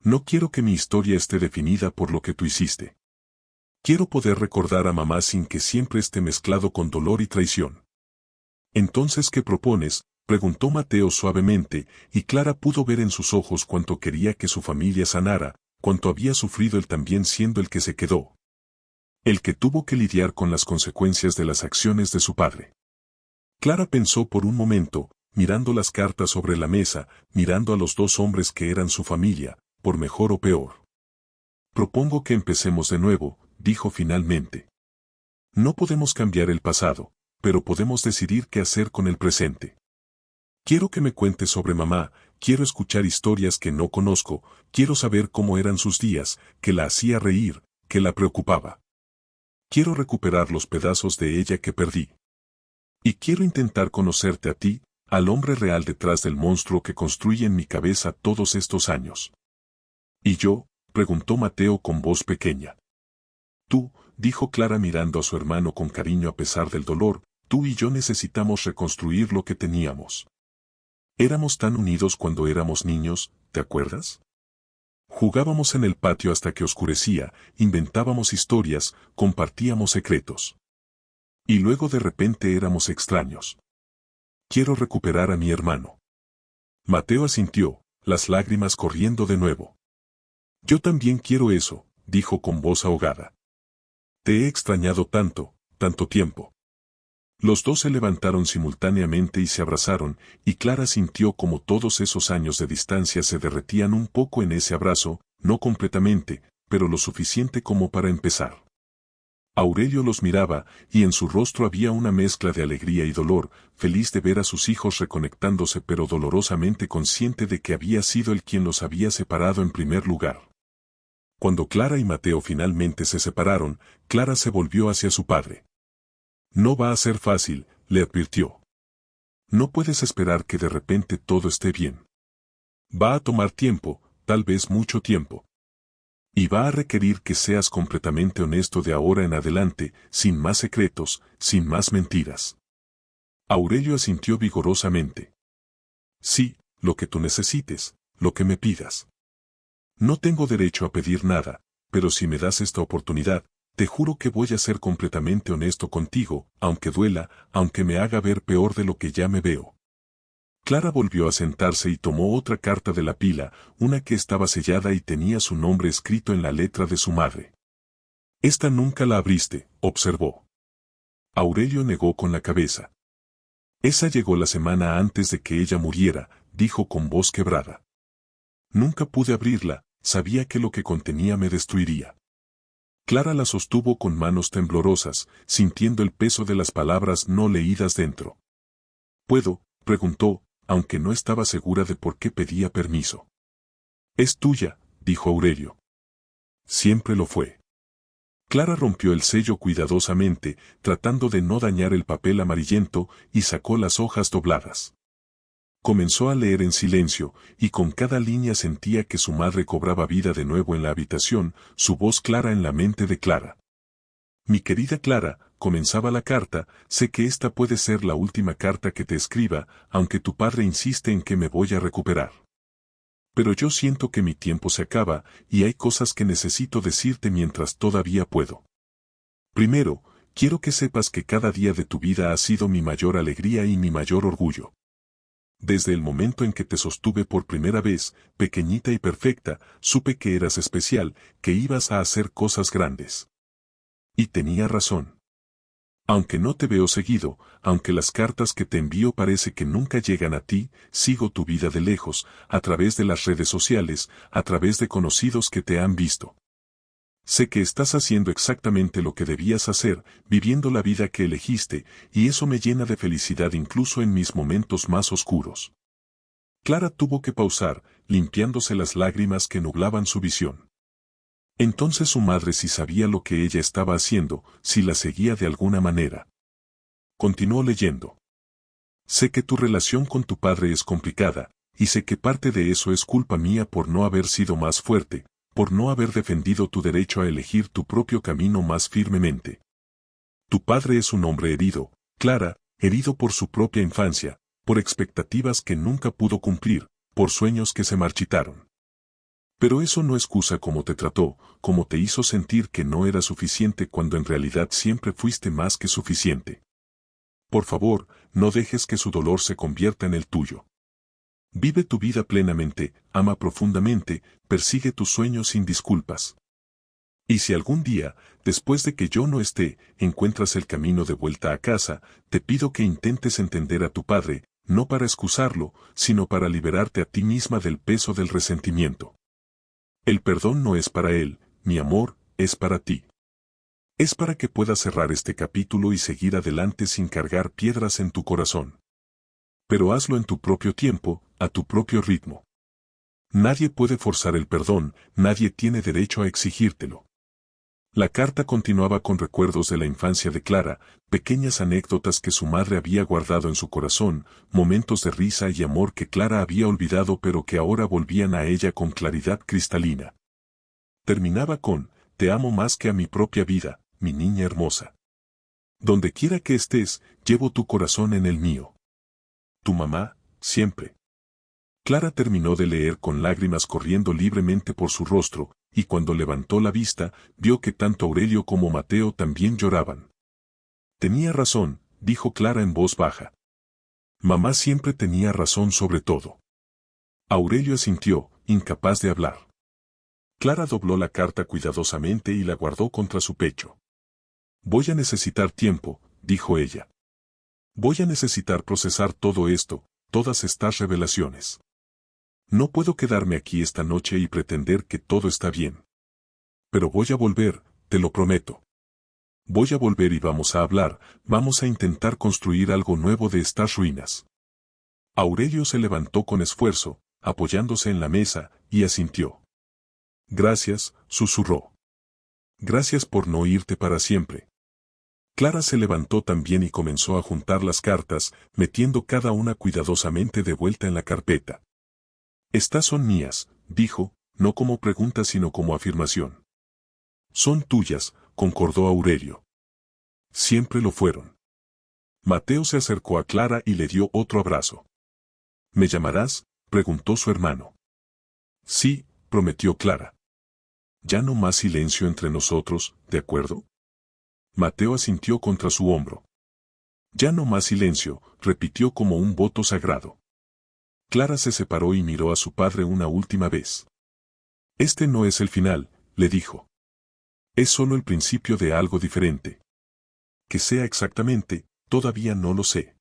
No quiero que mi historia esté definida por lo que tú hiciste. Quiero poder recordar a mamá sin que siempre esté mezclado con dolor y traición». «Entonces, ¿qué propones?», preguntó Mateo suavemente, y Clara pudo ver en sus ojos cuánto quería que su familia sanara, cuánto había sufrido él también siendo el que se quedó. El que tuvo que lidiar con las consecuencias de las acciones de su padre. Clara pensó por un momento, mirando las cartas sobre la mesa, mirando a los 2 hombres que eran su familia, por mejor o peor. «Propongo que empecemos de nuevo», dijo finalmente. «No podemos cambiar el pasado, pero podemos decidir qué hacer con el presente. Quiero que me cuentes sobre mamá, quiero escuchar historias que no conozco, quiero saber cómo eran sus días, qué la hacía reír, qué la preocupaba. Quiero recuperar los pedazos de ella que perdí. Y quiero intentar conocerte a ti, al hombre real detrás del monstruo que construye en mi cabeza todos estos años». «¿Y yo?», preguntó Mateo con voz pequeña. «Tú», dijo Clara mirando a su hermano con cariño a pesar del dolor, «tú y yo necesitamos reconstruir lo que teníamos. Éramos tan unidos cuando éramos niños, ¿te acuerdas? Jugábamos en el patio hasta que oscurecía, inventábamos historias, compartíamos secretos. Y luego de repente éramos extraños. Quiero recuperar a mi hermano». Mateo asintió, las lágrimas corriendo de nuevo. «Yo también quiero eso», dijo con voz ahogada. «Te he extrañado tanto, tanto tiempo». Los 2 se levantaron simultáneamente y se abrazaron, y Clara sintió como todos esos años de distancia se derretían un poco en ese abrazo, no completamente, pero lo suficiente como para empezar. Aurelio los miraba, y en su rostro había una mezcla de alegría y dolor, feliz de ver a sus hijos reconectándose pero dolorosamente consciente de que había sido él quien los había separado en primer lugar. Cuando Clara y Mateo finalmente se separaron, Clara se volvió hacia su padre. No va a ser fácil, le advirtió. No puedes esperar que de repente todo esté bien. Va a tomar tiempo, tal vez mucho tiempo. Y va a requerir que seas completamente honesto de ahora en adelante, sin más secretos, sin más mentiras. Aurelio asintió vigorosamente. Sí, lo que tú necesites, lo que me pidas. No tengo derecho a pedir nada, pero si me das esta oportunidad, te juro que voy a ser completamente honesto contigo, aunque duela, aunque me haga ver peor de lo que ya me veo. Clara volvió a sentarse y tomó otra carta de la pila, una que estaba sellada y tenía su nombre escrito en la letra de su madre. Esta nunca la abriste, observó. Aurelio negó con la cabeza. Esa llegó la semana antes de que ella muriera, dijo con voz quebrada. Nunca pude abrirla, sabía que lo que contenía me destruiría. Clara la sostuvo con manos temblorosas, sintiendo el peso de las palabras no leídas dentro. ¿Puedo?, preguntó, aunque no estaba segura de por qué pedía permiso. Es tuya, dijo Aurelio. Siempre lo fue. Clara rompió el sello cuidadosamente, tratando de no dañar el papel amarillento, y sacó las hojas dobladas. Comenzó a leer en silencio, y con cada línea sentía que su madre cobraba vida de nuevo en la habitación, su voz clara en la mente de Clara. Mi querida Clara, comenzaba la carta, sé que esta puede ser la última carta que te escriba, aunque tu padre insiste en que me voy a recuperar. Pero yo siento que mi tiempo se acaba, y hay cosas que necesito decirte mientras todavía puedo. Primero, quiero que sepas que cada día de tu vida ha sido mi mayor alegría y mi mayor orgullo. Desde el momento en que te sostuve por primera vez, pequeñita y perfecta, supe que eras especial, que ibas a hacer cosas grandes. Y tenía razón. Aunque no te veo seguido, aunque las cartas que te envío parece que nunca llegan a ti, sigo tu vida de lejos, a través de las redes sociales, a través de conocidos que te han visto. Sé que estás haciendo exactamente lo que debías hacer, viviendo la vida que elegiste, y eso me llena de felicidad incluso en mis momentos más oscuros. Clara tuvo que pausar, limpiándose las lágrimas que nublaban su visión. Entonces su madre sí sabía lo que ella estaba haciendo, si la seguía de alguna manera. Continuó leyendo. Sé que tu relación con tu padre es complicada, y sé que parte de eso es culpa mía por no haber sido más fuerte, por no haber defendido tu derecho a elegir tu propio camino más firmemente. Tu padre es un hombre herido, Clara, herido por su propia infancia, por expectativas que nunca pudo cumplir, por sueños que se marchitaron. Pero eso no excusa cómo te trató, cómo te hizo sentir que no era suficiente cuando en realidad siempre fuiste más que suficiente. Por favor, no dejes que su dolor se convierta en el tuyo. Vive tu vida plenamente, ama profundamente, persigue tus sueños sin disculpas. Y si algún día, después de que yo no esté, encuentras el camino de vuelta a casa, te pido que intentes entender a tu padre, no para excusarlo, sino para liberarte a ti misma del peso del resentimiento. El perdón no es para él, mi amor, es para ti. Es para que puedas cerrar este capítulo y seguir adelante sin cargar piedras en tu corazón. Pero hazlo en tu propio tiempo, a tu propio ritmo. Nadie puede forzar el perdón, nadie tiene derecho a exigírtelo. La carta continuaba con recuerdos de la infancia de Clara, pequeñas anécdotas que su madre había guardado en su corazón, momentos de risa y amor que Clara había olvidado pero que ahora volvían a ella con claridad cristalina. Terminaba con, te amo más que a mi propia vida, mi niña hermosa. Donde quiera que estés, llevo tu corazón en el mío. Tu mamá, siempre. Clara terminó de leer con lágrimas corriendo libremente por su rostro, y cuando levantó la vista, vio que tanto Aurelio como Mateo también lloraban. Tenía razón, dijo Clara en voz baja. Mamá siempre tenía razón sobre todo. Aurelio asintió, incapaz de hablar. Clara dobló la carta cuidadosamente y la guardó contra su pecho. Voy a necesitar tiempo, dijo ella. Voy a necesitar procesar todo esto, todas estas revelaciones. No puedo quedarme aquí esta noche y pretender que todo está bien. Pero voy a volver, te lo prometo. Voy a volver y vamos a hablar, vamos a intentar construir algo nuevo de estas ruinas. Aurelio se levantó con esfuerzo, apoyándose en la mesa, y asintió. Gracias, susurró. Gracias por no irte para siempre. Clara se levantó también y comenzó a juntar las cartas, metiendo cada una cuidadosamente de vuelta en la carpeta. Estas son mías, dijo, no como pregunta sino como afirmación. Son tuyas, concordó Aurelio. Siempre lo fueron. Mateo se acercó a Clara y le dio otro abrazo. ¿Me llamarás?, preguntó su hermano. Sí, prometió Clara. Ya no más silencio entre nosotros, ¿de acuerdo? Mateo asintió contra su hombro. Ya no más silencio, repitió como un voto sagrado. Clara se separó y miró a su padre una última vez. Este no es el final, le dijo. Es solo el principio de algo diferente. Que sea exactamente, todavía no lo sé.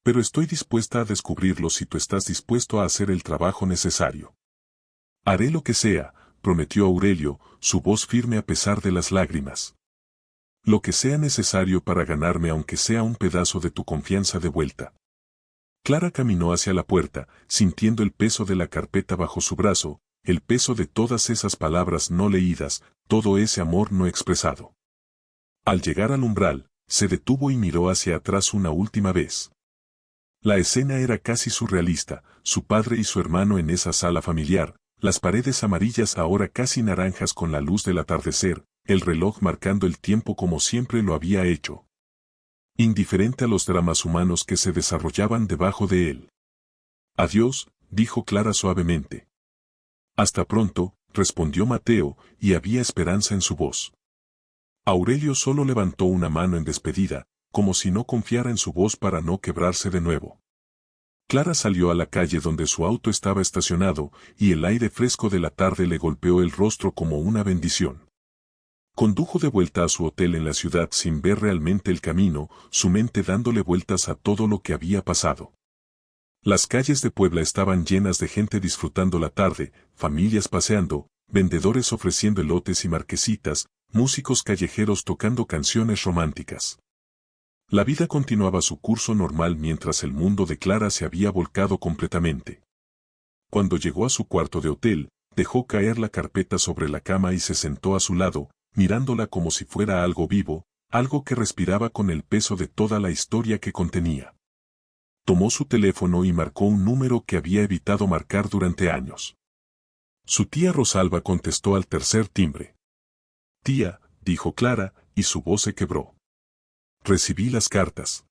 Pero estoy dispuesta a descubrirlo si tú estás dispuesto a hacer el trabajo necesario. Haré lo que sea, prometió Aurelio, su voz firme a pesar de las lágrimas. Lo que sea necesario para ganarme aunque sea un pedazo de tu confianza de vuelta. Clara caminó hacia la puerta, sintiendo el peso de la carpeta bajo su brazo, el peso de todas esas palabras no leídas, todo ese amor no expresado. Al llegar al umbral, se detuvo y miró hacia atrás una última vez. La escena era casi surrealista, su padre y su hermano en esa sala familiar, las paredes amarillas ahora casi naranjas con la luz del atardecer, el reloj marcando el tiempo como siempre lo había hecho. Indiferente a los dramas humanos que se desarrollaban debajo de él. Adiós, dijo Clara suavemente. Hasta pronto, respondió Mateo, y había esperanza en su voz. Aurelio solo levantó una mano en despedida, como si no confiara en su voz para no quebrarse de nuevo. Clara salió a la calle donde su auto estaba estacionado, y el aire fresco de la tarde le golpeó el rostro como una bendición. Condujo de vuelta a su hotel en la ciudad sin ver realmente el camino, su mente dándole vueltas a todo lo que había pasado. Las calles de Puebla estaban llenas de gente disfrutando la tarde, familias paseando, vendedores ofreciendo elotes y marquesitas, músicos callejeros tocando canciones románticas. La vida continuaba su curso normal mientras el mundo de Clara se había volcado completamente. Cuando llegó a su cuarto de hotel, dejó caer la carpeta sobre la cama y se sentó a su lado, mirándola como si fuera algo vivo, algo que respiraba con el peso de toda la historia que contenía. Tomó su teléfono y marcó un número que había evitado marcar durante años. Su tía Rosalba contestó al tercer timbre. Tía, dijo Clara, y su voz se quebró. Recibí las cartas.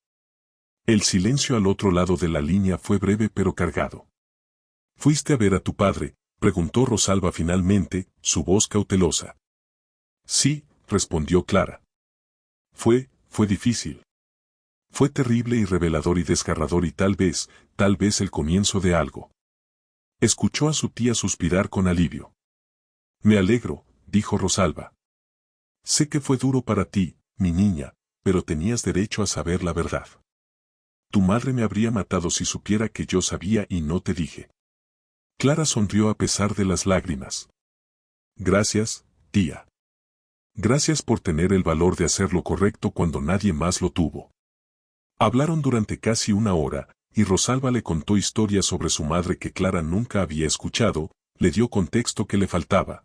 El silencio al otro lado de la línea fue breve pero cargado. ¿Fuiste a ver a tu padre?, preguntó Rosalba finalmente, su voz cautelosa. Sí, respondió Clara. Fue difícil. Fue terrible y revelador y desgarrador y tal vez el comienzo de algo. Escuchó a su tía suspirar con alivio. Me alegro, dijo Rosalba. Sé que fue duro para ti, mi niña, pero tenías derecho a saber la verdad. Tu madre me habría matado si supiera que yo sabía y no te dije. Clara sonrió a pesar de las lágrimas. Gracias, tía. Gracias por tener el valor de hacer lo correcto cuando nadie más lo tuvo. Hablaron durante casi una hora, y Rosalba le contó historias sobre su madre que Clara nunca había escuchado, le dio contexto que le faltaba.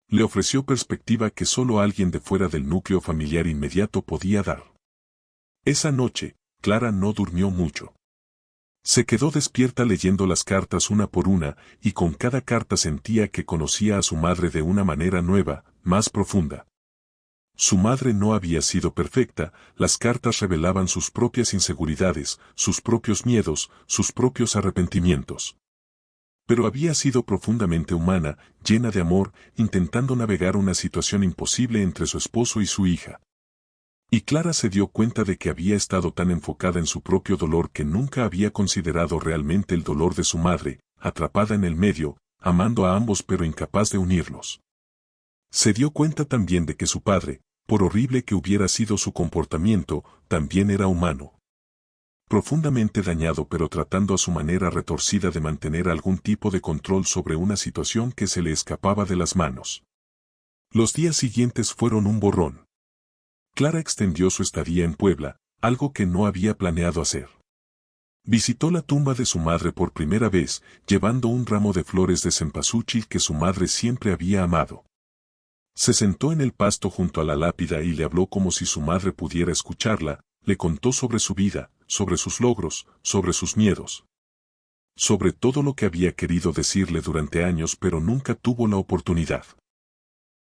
Le ofreció perspectiva que solo alguien de fuera del núcleo familiar inmediato podía dar. Esa noche, Clara no durmió mucho. Se quedó despierta leyendo las cartas una por una, y con cada carta sentía que conocía a su madre de una manera nueva, más profunda. Su madre no había sido perfecta, las cartas revelaban sus propias inseguridades, sus propios miedos, sus propios arrepentimientos. Pero había sido profundamente humana, llena de amor, intentando navegar una situación imposible entre su esposo y su hija. Y Clara se dio cuenta de que había estado tan enfocada en su propio dolor que nunca había considerado realmente el dolor de su madre, atrapada en el medio, amando a ambos pero incapaz de unirlos. Se dio cuenta también de que su padre, por horrible que hubiera sido su comportamiento, también era humano. Profundamente dañado pero tratando a su manera retorcida de mantener algún tipo de control sobre una situación que se le escapaba de las manos. Los días siguientes fueron un borrón. Clara extendió su estadía en Puebla, algo que no había planeado hacer. Visitó la tumba de su madre por primera vez, llevando un ramo de flores de cempasúchil que su madre siempre había amado. Se sentó en el pasto junto a la lápida y le habló como si su madre pudiera escucharla, le contó sobre su vida, sobre sus logros, sobre sus miedos. Sobre todo lo que había querido decirle durante años pero nunca tuvo la oportunidad.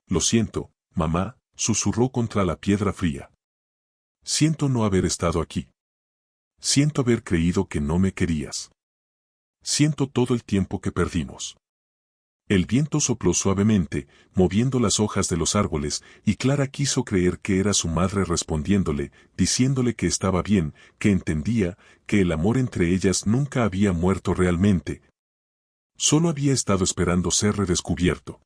Lo siento, mamá, susurró contra la piedra fría. Siento no haber estado aquí. Siento haber creído que no me querías. Siento todo el tiempo que perdimos. El viento sopló suavemente, moviendo las hojas de los árboles, y Clara quiso creer que era su madre respondiéndole, diciéndole que estaba bien, que entendía, que el amor entre ellas nunca había muerto realmente. Solo había estado esperando ser redescubierto.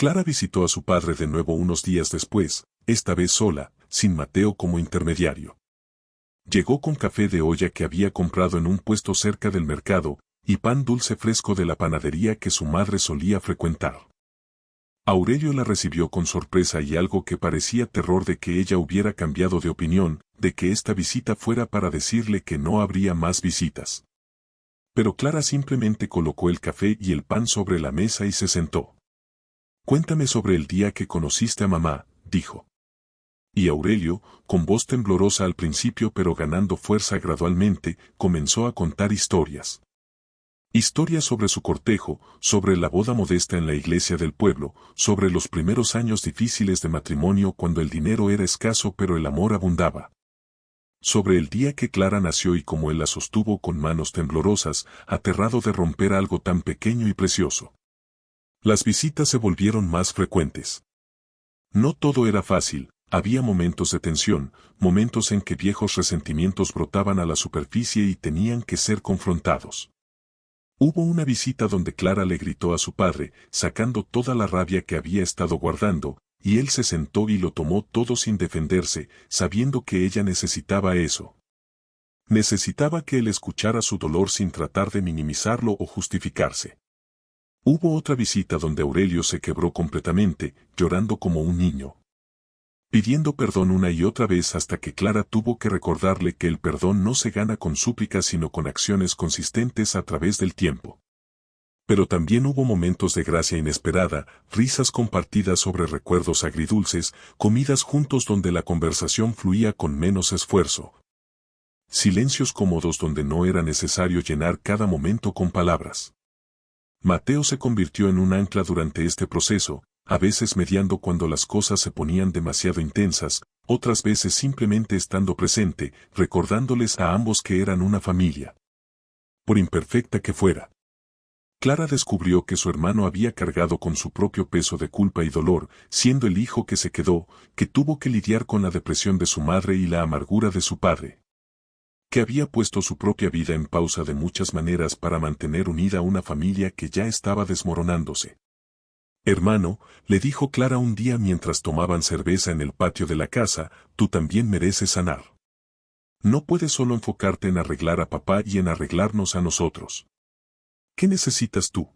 Clara visitó a su padre de nuevo unos días después, esta vez sola, sin Mateo como intermediario. Llegó con café de olla que había comprado en un puesto cerca del mercado, y pan dulce fresco de la panadería que su madre solía frecuentar. Aurelio la recibió con sorpresa y algo que parecía terror de que ella hubiera cambiado de opinión, de que esta visita fuera para decirle que no habría más visitas. Pero Clara simplemente colocó el café y el pan sobre la mesa y se sentó. Cuéntame sobre el día que conociste a mamá, dijo. Y Aurelio, con voz temblorosa al principio pero ganando fuerza gradualmente, comenzó a contar historias. Historias sobre su cortejo, sobre la boda modesta en la iglesia del pueblo, sobre los primeros años difíciles de matrimonio cuando el dinero era escaso pero el amor abundaba. Sobre el día que Clara nació y cómo él la sostuvo con manos temblorosas, aterrado de romper algo tan pequeño y precioso. Las visitas se volvieron más frecuentes. No todo era fácil, había momentos de tensión, momentos en que viejos resentimientos brotaban a la superficie y tenían que ser confrontados. Hubo una visita donde Clara le gritó a su padre, sacando toda la rabia que había estado guardando, y él se sentó y lo tomó todo sin defenderse, sabiendo que ella necesitaba eso. Necesitaba que él escuchara su dolor sin tratar de minimizarlo o justificarse. Hubo otra visita donde Aurelio se quebró completamente, llorando como un niño. Pidiendo perdón una y otra vez hasta que Clara tuvo que recordarle que el perdón no se gana con súplicas sino con acciones consistentes a través del tiempo. Pero también hubo momentos de gracia inesperada, risas compartidas sobre recuerdos agridulces, comidas juntos donde la conversación fluía con menos esfuerzo. Silencios cómodos donde no era necesario llenar cada momento con palabras. Mateo se convirtió en un ancla durante este proceso, a veces mediando cuando las cosas se ponían demasiado intensas, otras veces simplemente estando presente, recordándoles a ambos que eran una familia. Por imperfecta que fuera. Clara descubrió que su hermano había cargado con su propio peso de culpa y dolor, siendo el hijo que se quedó, que tuvo que lidiar con la depresión de su madre y la amargura de su padre. Que había puesto su propia vida en pausa de muchas maneras para mantener unida una familia que ya estaba desmoronándose. Hermano, le dijo Clara un día mientras tomaban cerveza en el patio de la casa, tú también mereces sanar. No puedes solo enfocarte en arreglar a papá y en arreglarnos a nosotros. ¿Qué necesitas tú?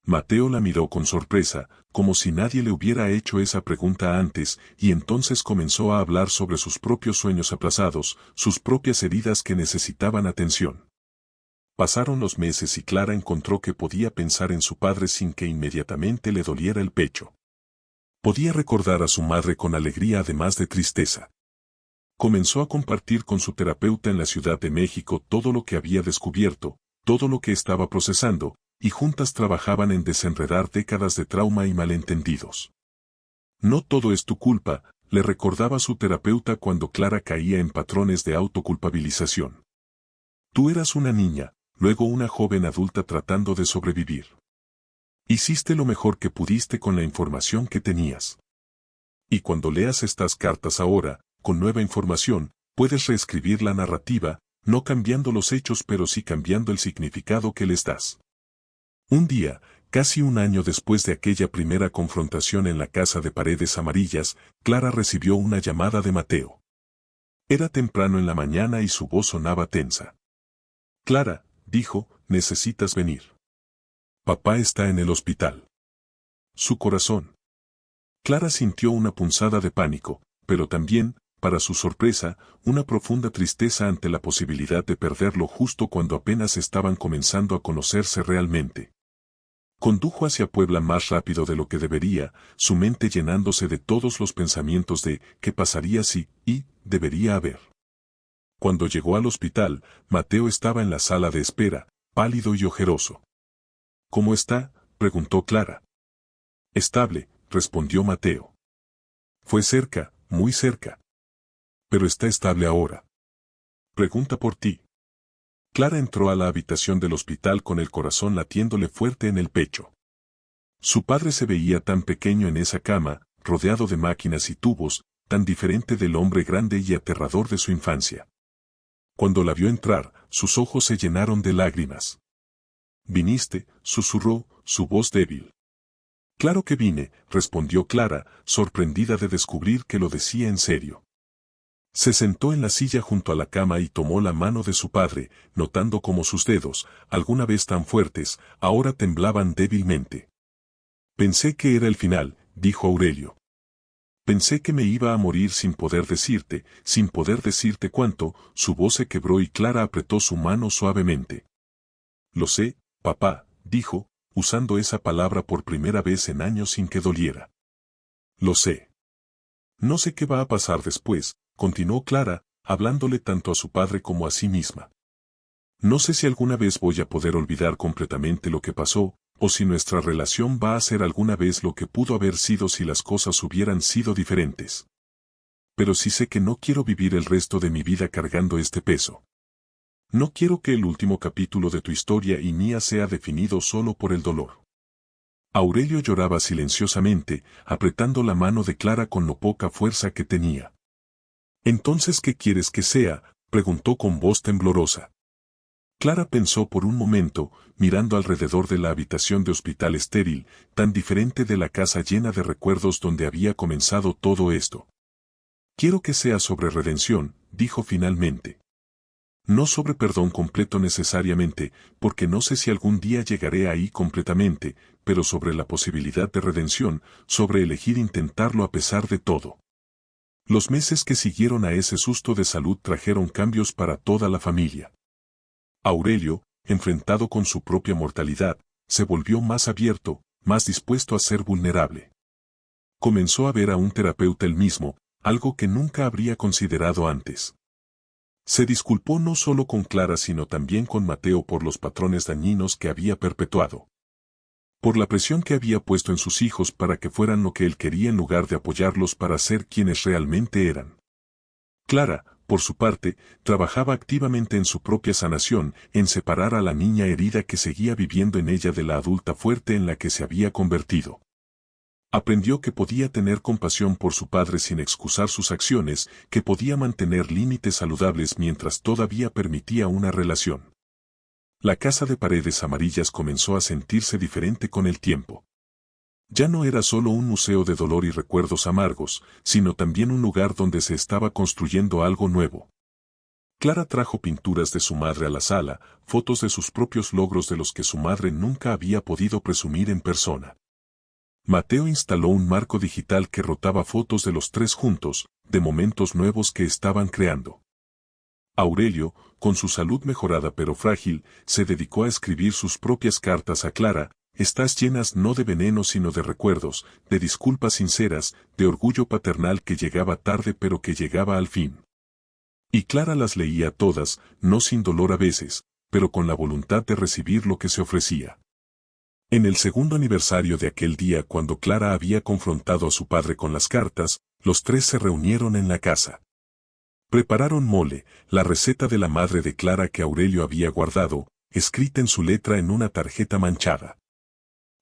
Mateo la miró con sorpresa, como si nadie le hubiera hecho esa pregunta antes, y entonces comenzó a hablar sobre sus propios sueños aplazados, sus propias heridas que necesitaban atención. Pasaron los meses y Clara encontró que podía pensar en su padre sin que inmediatamente le doliera el pecho. Podía recordar a su madre con alegría además de tristeza. Comenzó a compartir con su terapeuta en la Ciudad de México todo lo que había descubierto, todo lo que estaba procesando, y juntas trabajaban en desenredar décadas de trauma y malentendidos. No todo es tu culpa, le recordaba su terapeuta cuando Clara caía en patrones de autoculpabilización. Tú eras una niña, luego una joven adulta tratando de sobrevivir. Hiciste lo mejor que pudiste con la información que tenías. Y cuando leas estas cartas ahora, con nueva información, puedes reescribir la narrativa, no cambiando los hechos pero sí cambiando el significado que les das. Un día, casi un año después de aquella primera confrontación en la casa de paredes amarillas, Clara recibió una llamada de Mateo. Era temprano en la mañana y su voz sonaba tensa. Clara, dijo, necesitas venir. Papá está en el hospital. Su corazón. Clara sintió una punzada de pánico, pero también, para su sorpresa, una profunda tristeza ante la posibilidad de perderlo justo cuando apenas estaban comenzando a conocerse realmente. Condujo hacia Puebla más rápido de lo que debería, su mente llenándose de todos los pensamientos de qué pasaría si, y, debería haber. Cuando llegó al hospital, Mateo estaba en la sala de espera, pálido y ojeroso. ¿Cómo está?, preguntó Clara. Estable, respondió Mateo. Fue cerca, muy cerca. Pero está estable ahora. Pregunta por ti. Clara entró a la habitación del hospital con el corazón latiéndole fuerte en el pecho. Su padre se veía tan pequeño en esa cama, rodeado de máquinas y tubos, tan diferente del hombre grande y aterrador de su infancia. Cuando la vio entrar, sus ojos se llenaron de lágrimas. «¿Viniste?», susurró, su voz débil. «Claro que vine», respondió Clara, sorprendida de descubrir que lo decía en serio. Se sentó en la silla junto a la cama y tomó la mano de su padre, notando cómo sus dedos, alguna vez tan fuertes, ahora temblaban débilmente. «Pensé que era el final», dijo Aurelio. «Pensé que me iba a morir sin poder decirte cuánto». Su voz se quebró y Clara apretó su mano suavemente. «Lo sé, papá», dijo, usando esa palabra por primera vez en años sin que doliera. «Lo sé. No sé qué va a pasar después», continuó Clara, hablándole tanto a su padre como a sí misma. «No sé si alguna vez voy a poder olvidar completamente lo que pasó, o si nuestra relación va a ser alguna vez lo que pudo haber sido si las cosas hubieran sido diferentes. Pero sí sé que no quiero vivir el resto de mi vida cargando este peso. No quiero que el último capítulo de tu historia y mía sea definido solo por el dolor». Aurelio lloraba silenciosamente, apretando la mano de Clara con lo poca fuerza que tenía. «¿Entonces qué quieres que sea?», preguntó con voz temblorosa. Clara pensó por un momento, mirando alrededor de la habitación de hospital estéril, tan diferente de la casa llena de recuerdos donde había comenzado todo esto. «Quiero que sea sobre redención», dijo finalmente. «No sobre perdón completo necesariamente, porque no sé si algún día llegaré ahí completamente, pero sobre la posibilidad de redención, sobre elegir intentarlo a pesar de todo». Los meses que siguieron a ese susto de salud trajeron cambios para toda la familia. Aurelio, enfrentado con su propia mortalidad, se volvió más abierto, más dispuesto a ser vulnerable. Comenzó a ver a un terapeuta él mismo, algo que nunca habría considerado antes. Se disculpó no solo con Clara sino también con Mateo por los patrones dañinos que había perpetuado. Por la presión que había puesto en sus hijos para que fueran lo que él quería en lugar de apoyarlos para ser quienes realmente eran. Clara, por su parte, trabajaba activamente en su propia sanación, en separar a la niña herida que seguía viviendo en ella de la adulta fuerte en la que se había convertido. Aprendió que podía tener compasión por su padre sin excusar sus acciones, que podía mantener límites saludables mientras todavía permitía una relación. La casa de paredes amarillas comenzó a sentirse diferente con el tiempo. Ya no era solo un museo de dolor y recuerdos amargos, sino también un lugar donde se estaba construyendo algo nuevo. Clara trajo pinturas de su madre a la sala, fotos de sus propios logros de los que su madre nunca había podido presumir en persona. Mateo instaló un marco digital que rotaba fotos de los tres juntos, de momentos nuevos que estaban creando. Aurelio, con su salud mejorada pero frágil, se dedicó a escribir sus propias cartas a Clara, estas llenas no de veneno sino de recuerdos, de disculpas sinceras, de orgullo paternal que llegaba tarde pero que llegaba al fin. Y Clara las leía todas, no sin dolor a veces, pero con la voluntad de recibir lo que se ofrecía. En el segundo aniversario de aquel día cuando Clara había confrontado a su padre con las cartas, los tres se reunieron en la casa. Prepararon mole, la receta de la madre de Clara que Aurelio había guardado, escrita en su letra en una tarjeta manchada.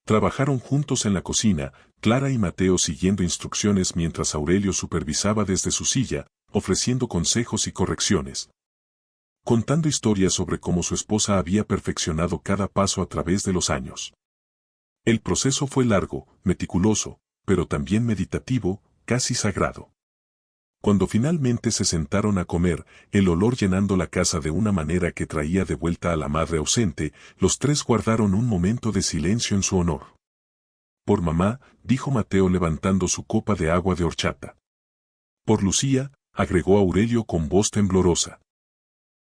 Trabajaron juntos en la cocina, Clara y Mateo siguiendo instrucciones mientras Aurelio supervisaba desde su silla, ofreciendo consejos y correcciones. Contando historias sobre cómo su esposa había perfeccionado cada paso a través de los años. El proceso fue largo, meticuloso, pero también meditativo, casi sagrado. Cuando finalmente se sentaron a comer, el olor llenando la casa de una manera que traía de vuelta a la madre ausente, los tres guardaron un momento de silencio en su honor. «Por mamá», dijo Mateo levantando su copa de agua de horchata. Por Lucía, agregó Aurelio con voz temblorosa.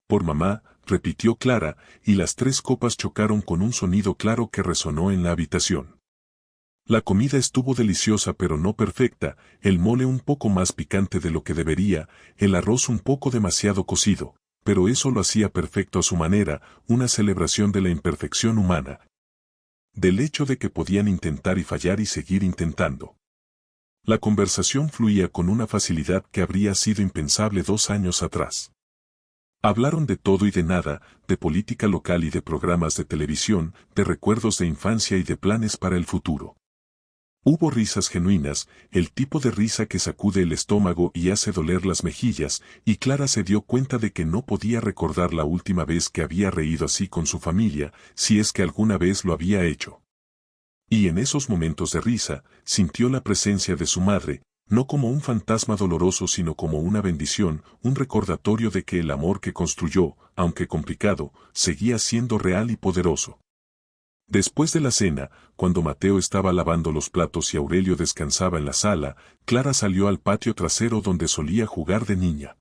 Por mamá, repitió Clara, y las 3 copas chocaron con un sonido claro que resonó en la habitación. La comida estuvo deliciosa pero no perfecta, el mole un poco más picante de lo que debería, el arroz un poco demasiado cocido, pero eso lo hacía perfecto a su manera, una celebración de la imperfección humana. Del hecho de que podían intentar y fallar y seguir intentando. La conversación fluía con una facilidad que habría sido impensable 2 años atrás. Hablaron de todo y de nada, de política local y de programas de televisión, de recuerdos de infancia y de planes para el futuro. Hubo risas genuinas, el tipo de risa que sacude el estómago y hace doler las mejillas, y Clara se dio cuenta de que no podía recordar la última vez que había reído así con su familia, si es que alguna vez lo había hecho. Y en esos momentos de risa, sintió la presencia de su madre, no como un fantasma doloroso sino como una bendición, un recordatorio de que el amor que construyó, aunque complicado, seguía siendo real y poderoso. Después de la cena, cuando Mateo estaba lavando los platos y Aurelio descansaba en la sala, Clara salió al patio trasero donde solía jugar de niña.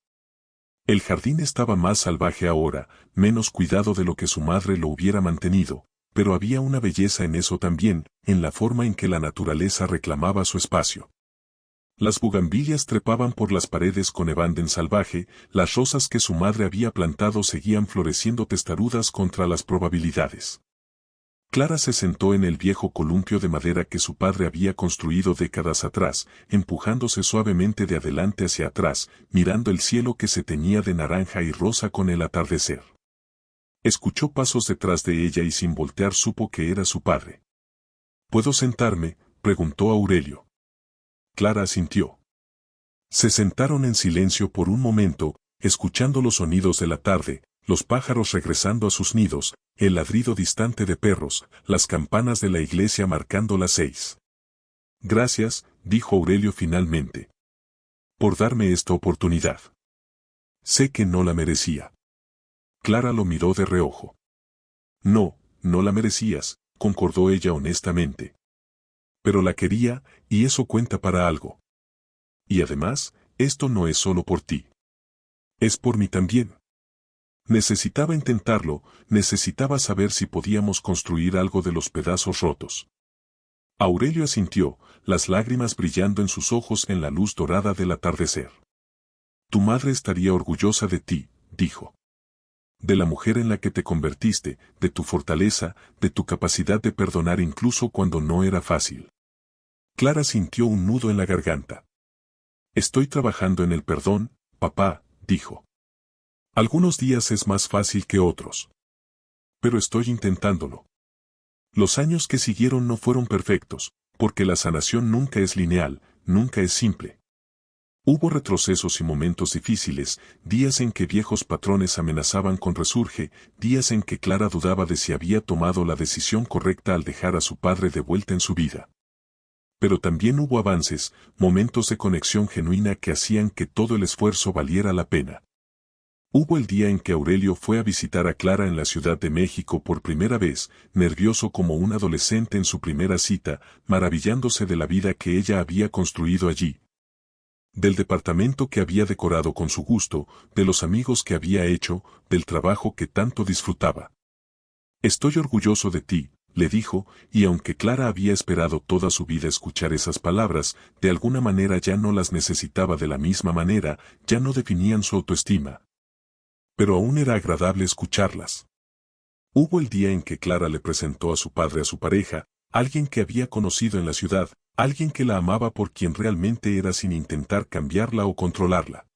El jardín estaba más salvaje ahora, menos cuidado de lo que su madre lo hubiera mantenido, pero había una belleza en eso también, en la forma en que la naturaleza reclamaba su espacio. Las bugambilias trepaban por las paredes con evanden salvaje, las rosas que su madre había plantado seguían floreciendo testarudas contra las probabilidades. Clara se sentó en el viejo columpio de madera que su padre había construido décadas atrás, empujándose suavemente de adelante hacia atrás, mirando el cielo que se teñía de naranja y rosa con el atardecer. Escuchó pasos detrás de ella y sin voltear supo que era su padre. ¿Puedo sentarme?, preguntó Aurelio. Clara asintió. Se sentaron en silencio por un momento, escuchando los sonidos de la tarde, los pájaros regresando a sus nidos, el ladrido distante de perros, las campanas de la iglesia marcando las 6. Gracias, dijo Aurelio finalmente. Por darme esta oportunidad. Sé que no la merecía. Clara lo miró de reojo. No, no la merecías, concordó ella honestamente. Pero la quería, y eso cuenta para algo. Y además, esto no es solo por ti. Es por mí también. Necesitaba intentarlo, necesitaba saber si podíamos construir algo de los pedazos rotos. Aurelio asintió, las lágrimas brillando en sus ojos en la luz dorada del atardecer. Tu madre estaría orgullosa de ti, dijo. De la mujer en la que te convertiste, de tu fortaleza, de tu capacidad de perdonar incluso cuando no era fácil. Clara sintió un nudo en la garganta. Estoy trabajando en el perdón, papá, dijo. Algunos días es más fácil que otros. Pero estoy intentándolo. Los años que siguieron no fueron perfectos, porque la sanación nunca es lineal, nunca es simple. Hubo retrocesos y momentos difíciles, días en que viejos patrones amenazaban con resurge, días en que Clara dudaba de si había tomado la decisión correcta al dejar a su padre de vuelta en su vida. Pero también hubo avances, momentos de conexión genuina que hacían que todo el esfuerzo valiera la pena. Hubo el día en que Aurelio fue a visitar a Clara en la Ciudad de México por primera vez, nervioso como un adolescente en su primera cita, maravillándose de la vida que ella había construido allí. Del departamento que había decorado con su gusto, de los amigos que había hecho, del trabajo que tanto disfrutaba. Estoy orgulloso de ti, le dijo, y aunque Clara había esperado toda su vida escuchar esas palabras, de alguna manera ya no las necesitaba de la misma manera, ya no definían su autoestima. Pero aún era agradable escucharlas. Hubo el día en que Clara le presentó a su padre a su pareja, alguien que había conocido en la ciudad, alguien que la amaba por quien realmente era sin intentar cambiarla o controlarla.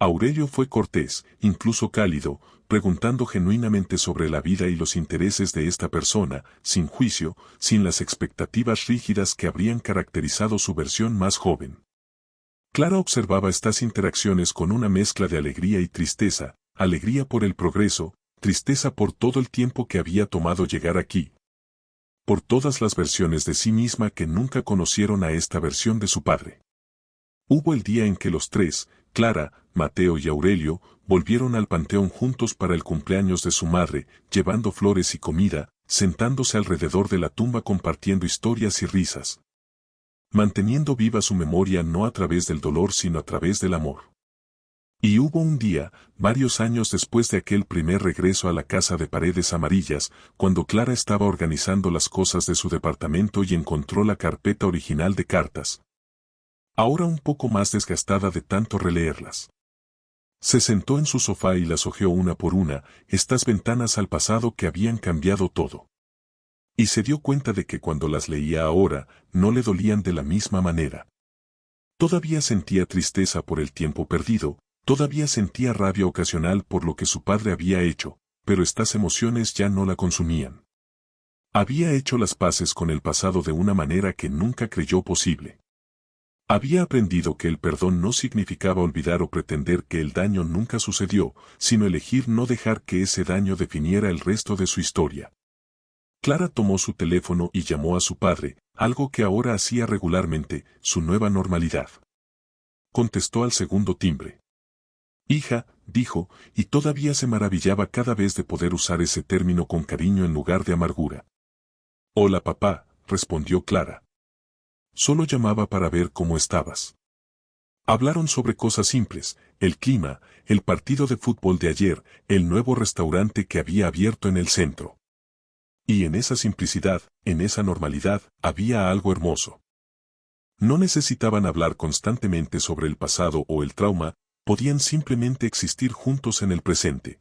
Aurelio fue cortés, incluso cálido, preguntando genuinamente sobre la vida y los intereses de esta persona, sin juicio, sin las expectativas rígidas que habrían caracterizado su versión más joven. Clara observaba estas interacciones con una mezcla de alegría y tristeza, alegría por el progreso, tristeza por todo el tiempo que había tomado llegar aquí. Por todas las versiones de sí misma que nunca conocieron a esta versión de su padre. Hubo el día en que los 3, Clara, Mateo y Aurelio, volvieron al panteón juntos para el cumpleaños de su madre, llevando flores y comida, sentándose alrededor de la tumba compartiendo historias y risas. manteniendo viva su memoria no a través del dolor sino a través del amor. Y hubo un día, varios años después de aquel primer regreso a la casa de paredes amarillas, cuando Clara estaba organizando las cosas de su departamento y encontró la carpeta original de cartas. Ahora un poco más desgastada de tanto releerlas. Se sentó en su sofá y las hojeó una por una, estas ventanas al pasado que habían cambiado todo. Y se dio cuenta de que cuando las leía ahora, no le dolían de la misma manera. Todavía sentía tristeza por el tiempo perdido, todavía sentía rabia ocasional por lo que su padre había hecho, pero estas emociones ya no la consumían. Había hecho las paces con el pasado de una manera que nunca creyó posible. Había aprendido que el perdón no significaba olvidar o pretender que el daño nunca sucedió, sino elegir no dejar que ese daño definiera el resto de su historia. Clara tomó su teléfono y llamó a su padre, algo que ahora hacía regularmente, su nueva normalidad. Contestó al segundo timbre. Hija, dijo, y todavía se maravillaba cada vez de poder usar ese término con cariño en lugar de amargura. Hola papá, respondió Clara. Solo llamaba para ver cómo estabas. Hablaron sobre cosas simples, el clima, el partido de fútbol de ayer, el nuevo restaurante que había abierto en el centro. Y en esa simplicidad, en esa normalidad, había algo hermoso. No necesitaban hablar constantemente sobre el pasado o el trauma, podían simplemente existir juntos en el presente.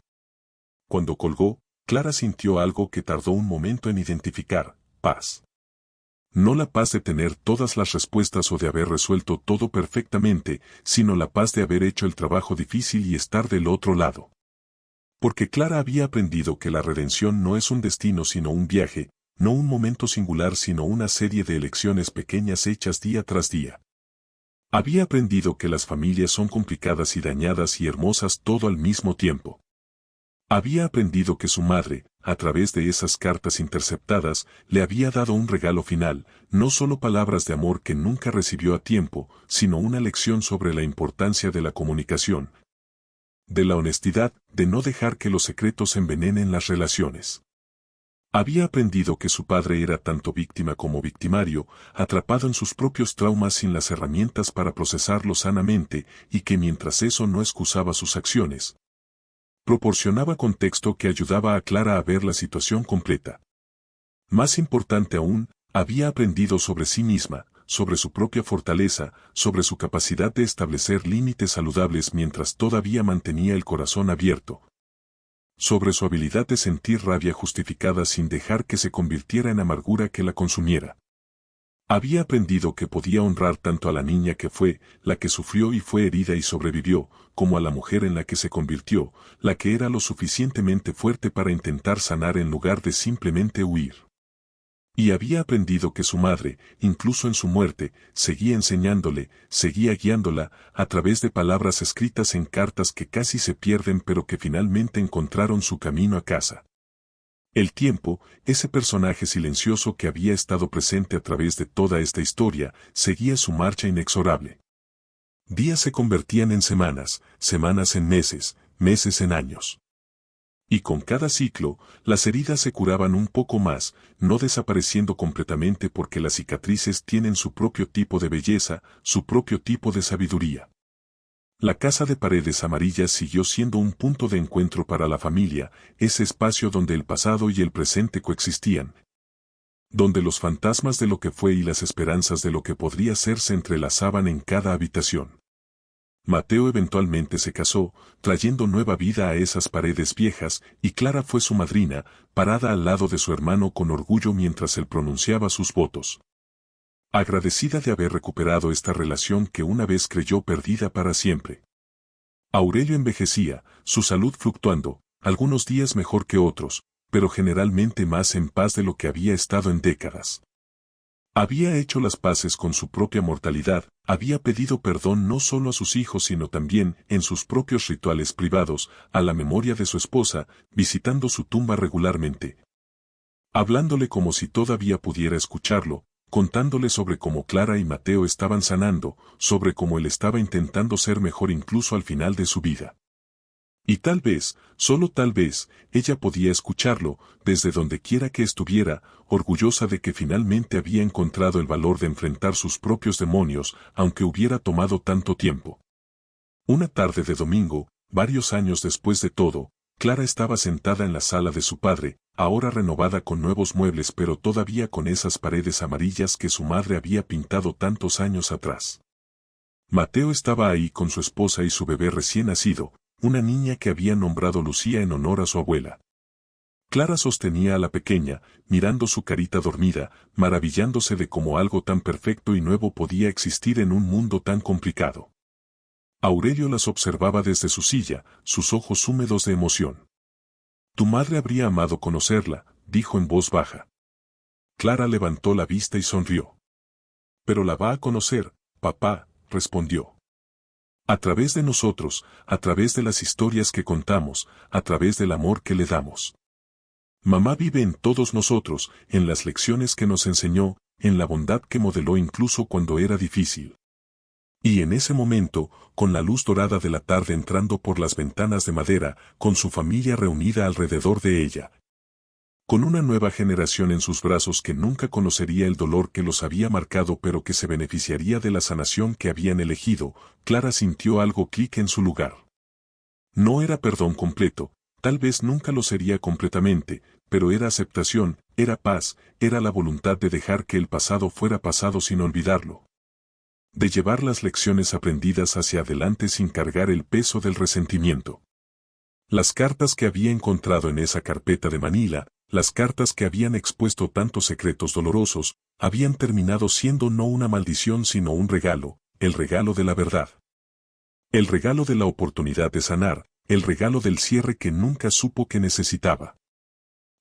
Cuando colgó, Clara sintió algo que tardó un momento en identificar, paz. No la paz de tener todas las respuestas o de haber resuelto todo perfectamente, sino la paz de haber hecho el trabajo difícil y estar del otro lado. Porque Clara había aprendido que la redención no es un destino sino un viaje, no un momento singular sino una serie de elecciones pequeñas hechas día tras día. Había aprendido que las familias son complicadas y dañadas y hermosas todo al mismo tiempo. Había aprendido que su madre, a través de esas cartas interceptadas, le había dado un regalo final, no solo palabras de amor que nunca recibió a tiempo, sino una lección sobre la importancia de la comunicación, de la honestidad, de no dejar que los secretos envenenen las relaciones. Había aprendido que su padre era tanto víctima como victimario, atrapado en sus propios traumas sin las herramientas para procesarlos sanamente, y que mientras eso no excusaba sus acciones, proporcionaba contexto que ayudaba a Clara a ver la situación completa. Más importante aún, había aprendido sobre sí misma, sobre su propia fortaleza, sobre su capacidad de establecer límites saludables mientras todavía mantenía el corazón abierto, sobre su habilidad de sentir rabia justificada sin dejar que se convirtiera en amargura que la consumiera. Había aprendido que podía honrar tanto a la niña que fue, la que sufrió y fue herida y sobrevivió, como a la mujer en la que se convirtió, la que era lo suficientemente fuerte para intentar sanar en lugar de simplemente huir. Y había aprendido que su madre, incluso en su muerte, seguía enseñándole, seguía guiándola, a través de palabras escritas en cartas que casi se pierden pero que finalmente encontraron su camino a casa. El tiempo, ese personaje silencioso que había estado presente a través de toda esta historia, seguía su marcha inexorable. Días se convertían en semanas, semanas en meses, meses en años. Y con cada ciclo, las heridas se curaban un poco más, no desapareciendo completamente porque las cicatrices tienen su propio tipo de belleza, su propio tipo de sabiduría. La casa de paredes amarillas siguió siendo un punto de encuentro para la familia, ese espacio donde el pasado y el presente coexistían, donde los fantasmas de lo que fue y las esperanzas de lo que podría ser se entrelazaban en cada habitación. Mateo eventualmente se casó, trayendo nueva vida a esas paredes viejas, y Clara fue su madrina, parada al lado de su hermano con orgullo mientras él pronunciaba sus votos. Agradecida de haber recuperado esta relación que una vez creyó perdida para siempre. Aurelio envejecía, su salud fluctuando, algunos días mejor que otros, pero generalmente más en paz de lo que había estado en décadas. Había hecho las paces con su propia mortalidad, había pedido perdón no solo a sus hijos sino también, en sus propios rituales privados, a la memoria de su esposa, visitando su tumba regularmente, hablándole como si todavía pudiera escucharlo, contándole sobre cómo Clara y Mateo estaban sanando, sobre cómo él estaba intentando ser mejor incluso al final de su vida. Y tal vez, solo tal vez, ella podía escucharlo, desde donde quiera que estuviera, orgullosa de que finalmente había encontrado el valor de enfrentar sus propios demonios, aunque hubiera tomado tanto tiempo. Una tarde de domingo, varios años después de todo, Clara estaba sentada en la sala de su padre, ahora renovada con nuevos muebles pero todavía con esas paredes amarillas que su madre había pintado tantos años atrás. Mateo estaba ahí con su esposa y su bebé recién nacido, una niña que había nombrado Lucía en honor a su abuela. Clara sostenía a la pequeña, mirando su carita dormida, maravillándose de cómo algo tan perfecto y nuevo podía existir en un mundo tan complicado. Aurelio las observaba desde su silla, sus ojos húmedos de emoción. Tu madre habría amado conocerla, dijo en voz baja. Clara levantó la vista y sonrió. Pero la va a conocer, papá, respondió. A través de nosotros, a través de las historias que contamos, a través del amor que le damos. Mamá vive en todos nosotros, en las lecciones que nos enseñó, en la bondad que modeló incluso cuando era difícil. Y en ese momento, con la luz dorada de la tarde entrando por las ventanas de madera, con su familia reunida alrededor de ella. Con una nueva generación en sus brazos que nunca conocería el dolor que los había marcado pero que se beneficiaría de la sanación que habían elegido, Clara sintió algo clic en su lugar. No era perdón completo, tal vez nunca lo sería completamente, pero era aceptación, era paz, era la voluntad de dejar que el pasado fuera pasado sin olvidarlo. De llevar las lecciones aprendidas hacia adelante sin cargar el peso del resentimiento. Las cartas que había encontrado en esa carpeta de Manila, las cartas que habían expuesto tantos secretos dolorosos, habían terminado siendo no una maldición sino un regalo, el regalo de la verdad. El regalo de la oportunidad de sanar, el regalo del cierre que nunca supo que necesitaba.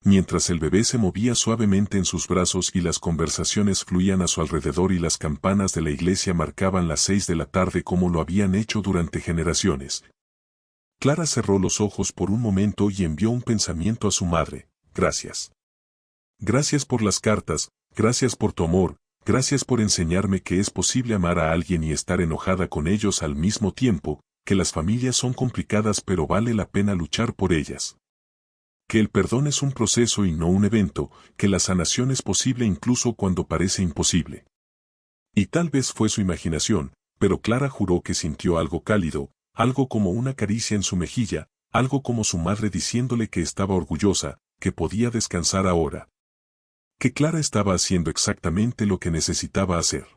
Mientras el bebé se movía suavemente en sus brazos y las conversaciones fluían a su alrededor y las campanas de la iglesia marcaban las 6 de la tarde como lo habían hecho durante generaciones. Clara cerró los ojos por un momento y envió un pensamiento a su madre: gracias. Gracias por las cartas, gracias por tu amor, gracias por enseñarme que es posible amar a alguien y estar enojada con ellos al mismo tiempo, que las familias son complicadas pero vale la pena luchar por ellas. Que el perdón es un proceso y no un evento, que la sanación es posible incluso cuando parece imposible. Y tal vez fue su imaginación, pero Clara juró que sintió algo cálido, algo como una caricia en su mejilla, algo como su madre diciéndole que estaba orgullosa, que podía descansar ahora. Que Clara estaba haciendo exactamente lo que necesitaba hacer.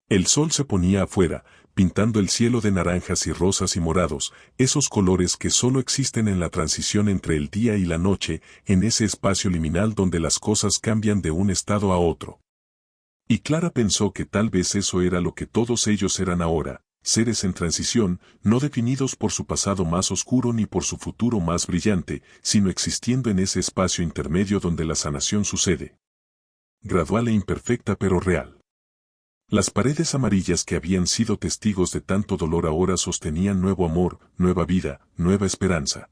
El sol se ponía afuera, pintando el cielo de naranjas y rosas y morados, esos colores que solo existen en la transición entre el día y la noche, en ese espacio liminal donde las cosas cambian de un estado a otro. Y Clara pensó que tal vez eso era lo que todos ellos eran ahora, seres en transición, no definidos por su pasado más oscuro ni por su futuro más brillante, sino existiendo en ese espacio intermedio donde la sanación sucede. Gradual e imperfecta pero real. Las paredes amarillas que habían sido testigos de tanto dolor ahora sostenían nuevo amor, nueva vida, nueva esperanza.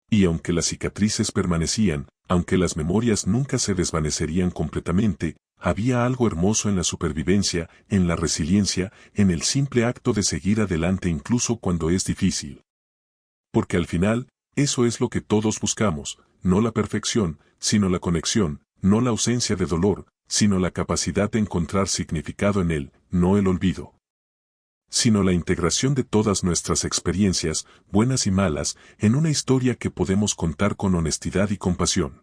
Y aunque las cicatrices permanecían, aunque las memorias nunca se desvanecerían completamente, había algo hermoso en la supervivencia, en la resiliencia, en el simple acto de seguir adelante incluso cuando es difícil. Porque al final, eso es lo que todos buscamos, no la perfección, sino la conexión, no la ausencia de dolor, sino la capacidad de encontrar significado en él, no el olvido. Sino la integración de todas nuestras experiencias, buenas y malas, en una historia que podemos contar con honestidad y compasión.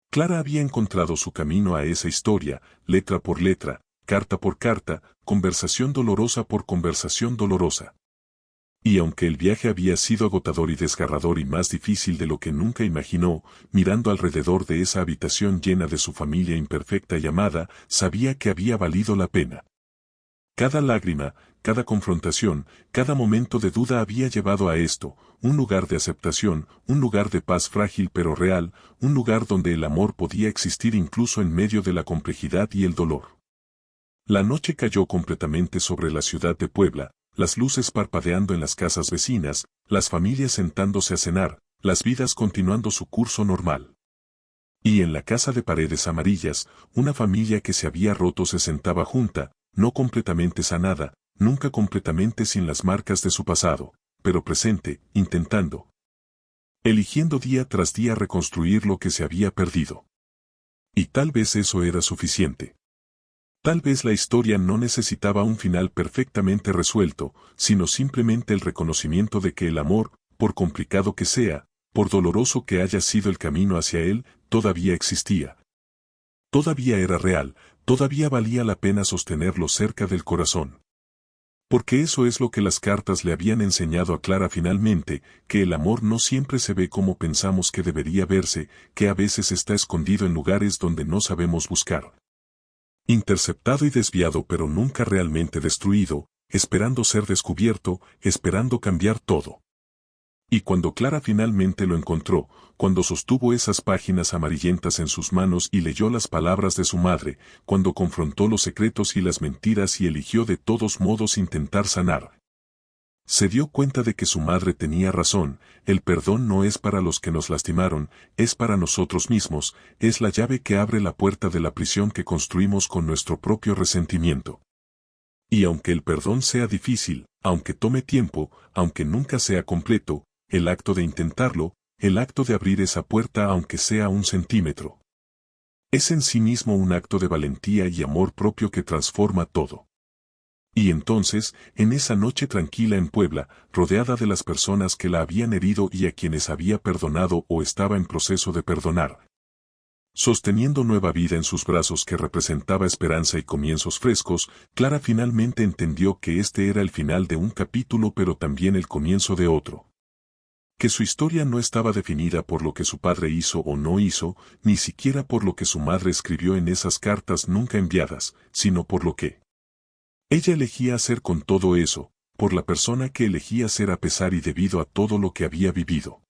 Clara había encontrado su camino a esa historia, letra por letra, carta por carta, conversación dolorosa por conversación dolorosa. Y aunque el viaje había sido agotador y desgarrador y más difícil de lo que nunca imaginó, mirando alrededor de esa habitación llena de su familia imperfecta y amada, sabía que había valido la pena. Cada lágrima, cada confrontación, cada momento de duda había llevado a esto, un lugar de aceptación, un lugar de paz frágil pero real, un lugar donde el amor podía existir incluso en medio de la complejidad y el dolor. La noche cayó completamente sobre la ciudad de Puebla, las luces parpadeando en las casas vecinas, las familias sentándose a cenar, las vidas continuando su curso normal. Y en la casa de paredes amarillas, una familia que se había roto se sentaba junta, no completamente sanada, nunca completamente sin las marcas de su pasado, pero presente, intentando. Eligiendo día tras día reconstruir lo que se había perdido. Y tal vez eso era suficiente. Tal vez la historia no necesitaba un final perfectamente resuelto, sino simplemente el reconocimiento de que el amor, por complicado que sea, por doloroso que haya sido el camino hacia él, todavía existía. Todavía era real, todavía valía la pena sostenerlo cerca del corazón. Porque eso es lo que las cartas le habían enseñado a Clara finalmente, que el amor no siempre se ve como pensamos que debería verse, que a veces está escondido en lugares donde no sabemos buscar. Interceptado y desviado pero nunca realmente destruido, esperando ser descubierto, esperando cambiar todo. Y cuando Clara finalmente lo encontró, cuando sostuvo esas páginas amarillentas en sus manos y leyó las palabras de su madre, cuando confrontó los secretos y las mentiras y eligió de todos modos intentar sanar, se dio cuenta de que su madre tenía razón, el perdón no es para los que nos lastimaron, es para nosotros mismos, es la llave que abre la puerta de la prisión que construimos con nuestro propio resentimiento. Y aunque el perdón sea difícil, aunque tome tiempo, aunque nunca sea completo, el acto de intentarlo, el acto de abrir esa puerta aunque sea 1 centímetro, es en sí mismo un acto de valentía y amor propio que transforma todo. Y entonces, en esa noche tranquila en Puebla, rodeada de las personas que la habían herido y a quienes había perdonado o estaba en proceso de perdonar, sosteniendo nueva vida en sus brazos que representaba esperanza y comienzos frescos, Clara finalmente entendió que este era el final de un capítulo pero también el comienzo de otro. Que su historia no estaba definida por lo que su padre hizo o no hizo, ni siquiera por lo que su madre escribió en esas cartas nunca enviadas, sino por lo que ella elegía hacer con todo eso, por la persona que elegía ser a pesar y debido a todo lo que había vivido.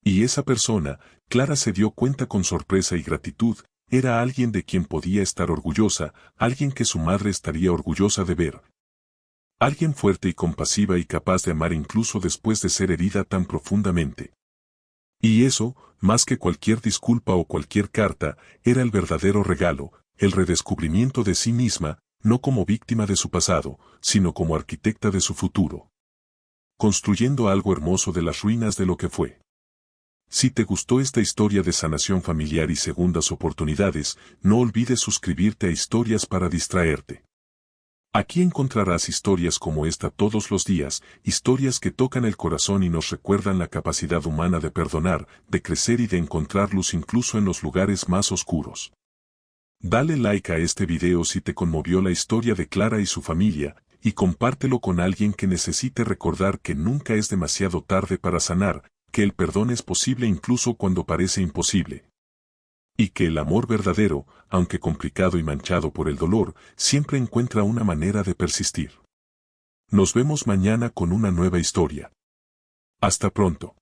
Y esa persona, Clara se dio cuenta con sorpresa y gratitud, era alguien de quien podía estar orgullosa, alguien que su madre estaría orgullosa de ver. Alguien fuerte y compasiva y capaz de amar incluso después de ser herida tan profundamente. Y eso, más que cualquier disculpa o cualquier carta, era el verdadero regalo, el redescubrimiento de sí misma, no como víctima de su pasado, sino como arquitecta de su futuro. Construyendo algo hermoso de las ruinas de lo que fue. Si te gustó esta historia de sanación familiar y segundas oportunidades, no olvides suscribirte a Historias para Distraerte. Aquí encontrarás historias como esta todos los días, historias que tocan el corazón y nos recuerdan la capacidad humana de perdonar, de crecer y de encontrar luz incluso en los lugares más oscuros. Dale like a este video si te conmovió la historia de Clara y su familia, y compártelo con alguien que necesite recordar que nunca es demasiado tarde para sanar, que el perdón es posible incluso cuando parece imposible. Y que el amor verdadero, aunque complicado y manchado por el dolor, siempre encuentra una manera de persistir. Nos vemos mañana con una nueva historia. Hasta pronto.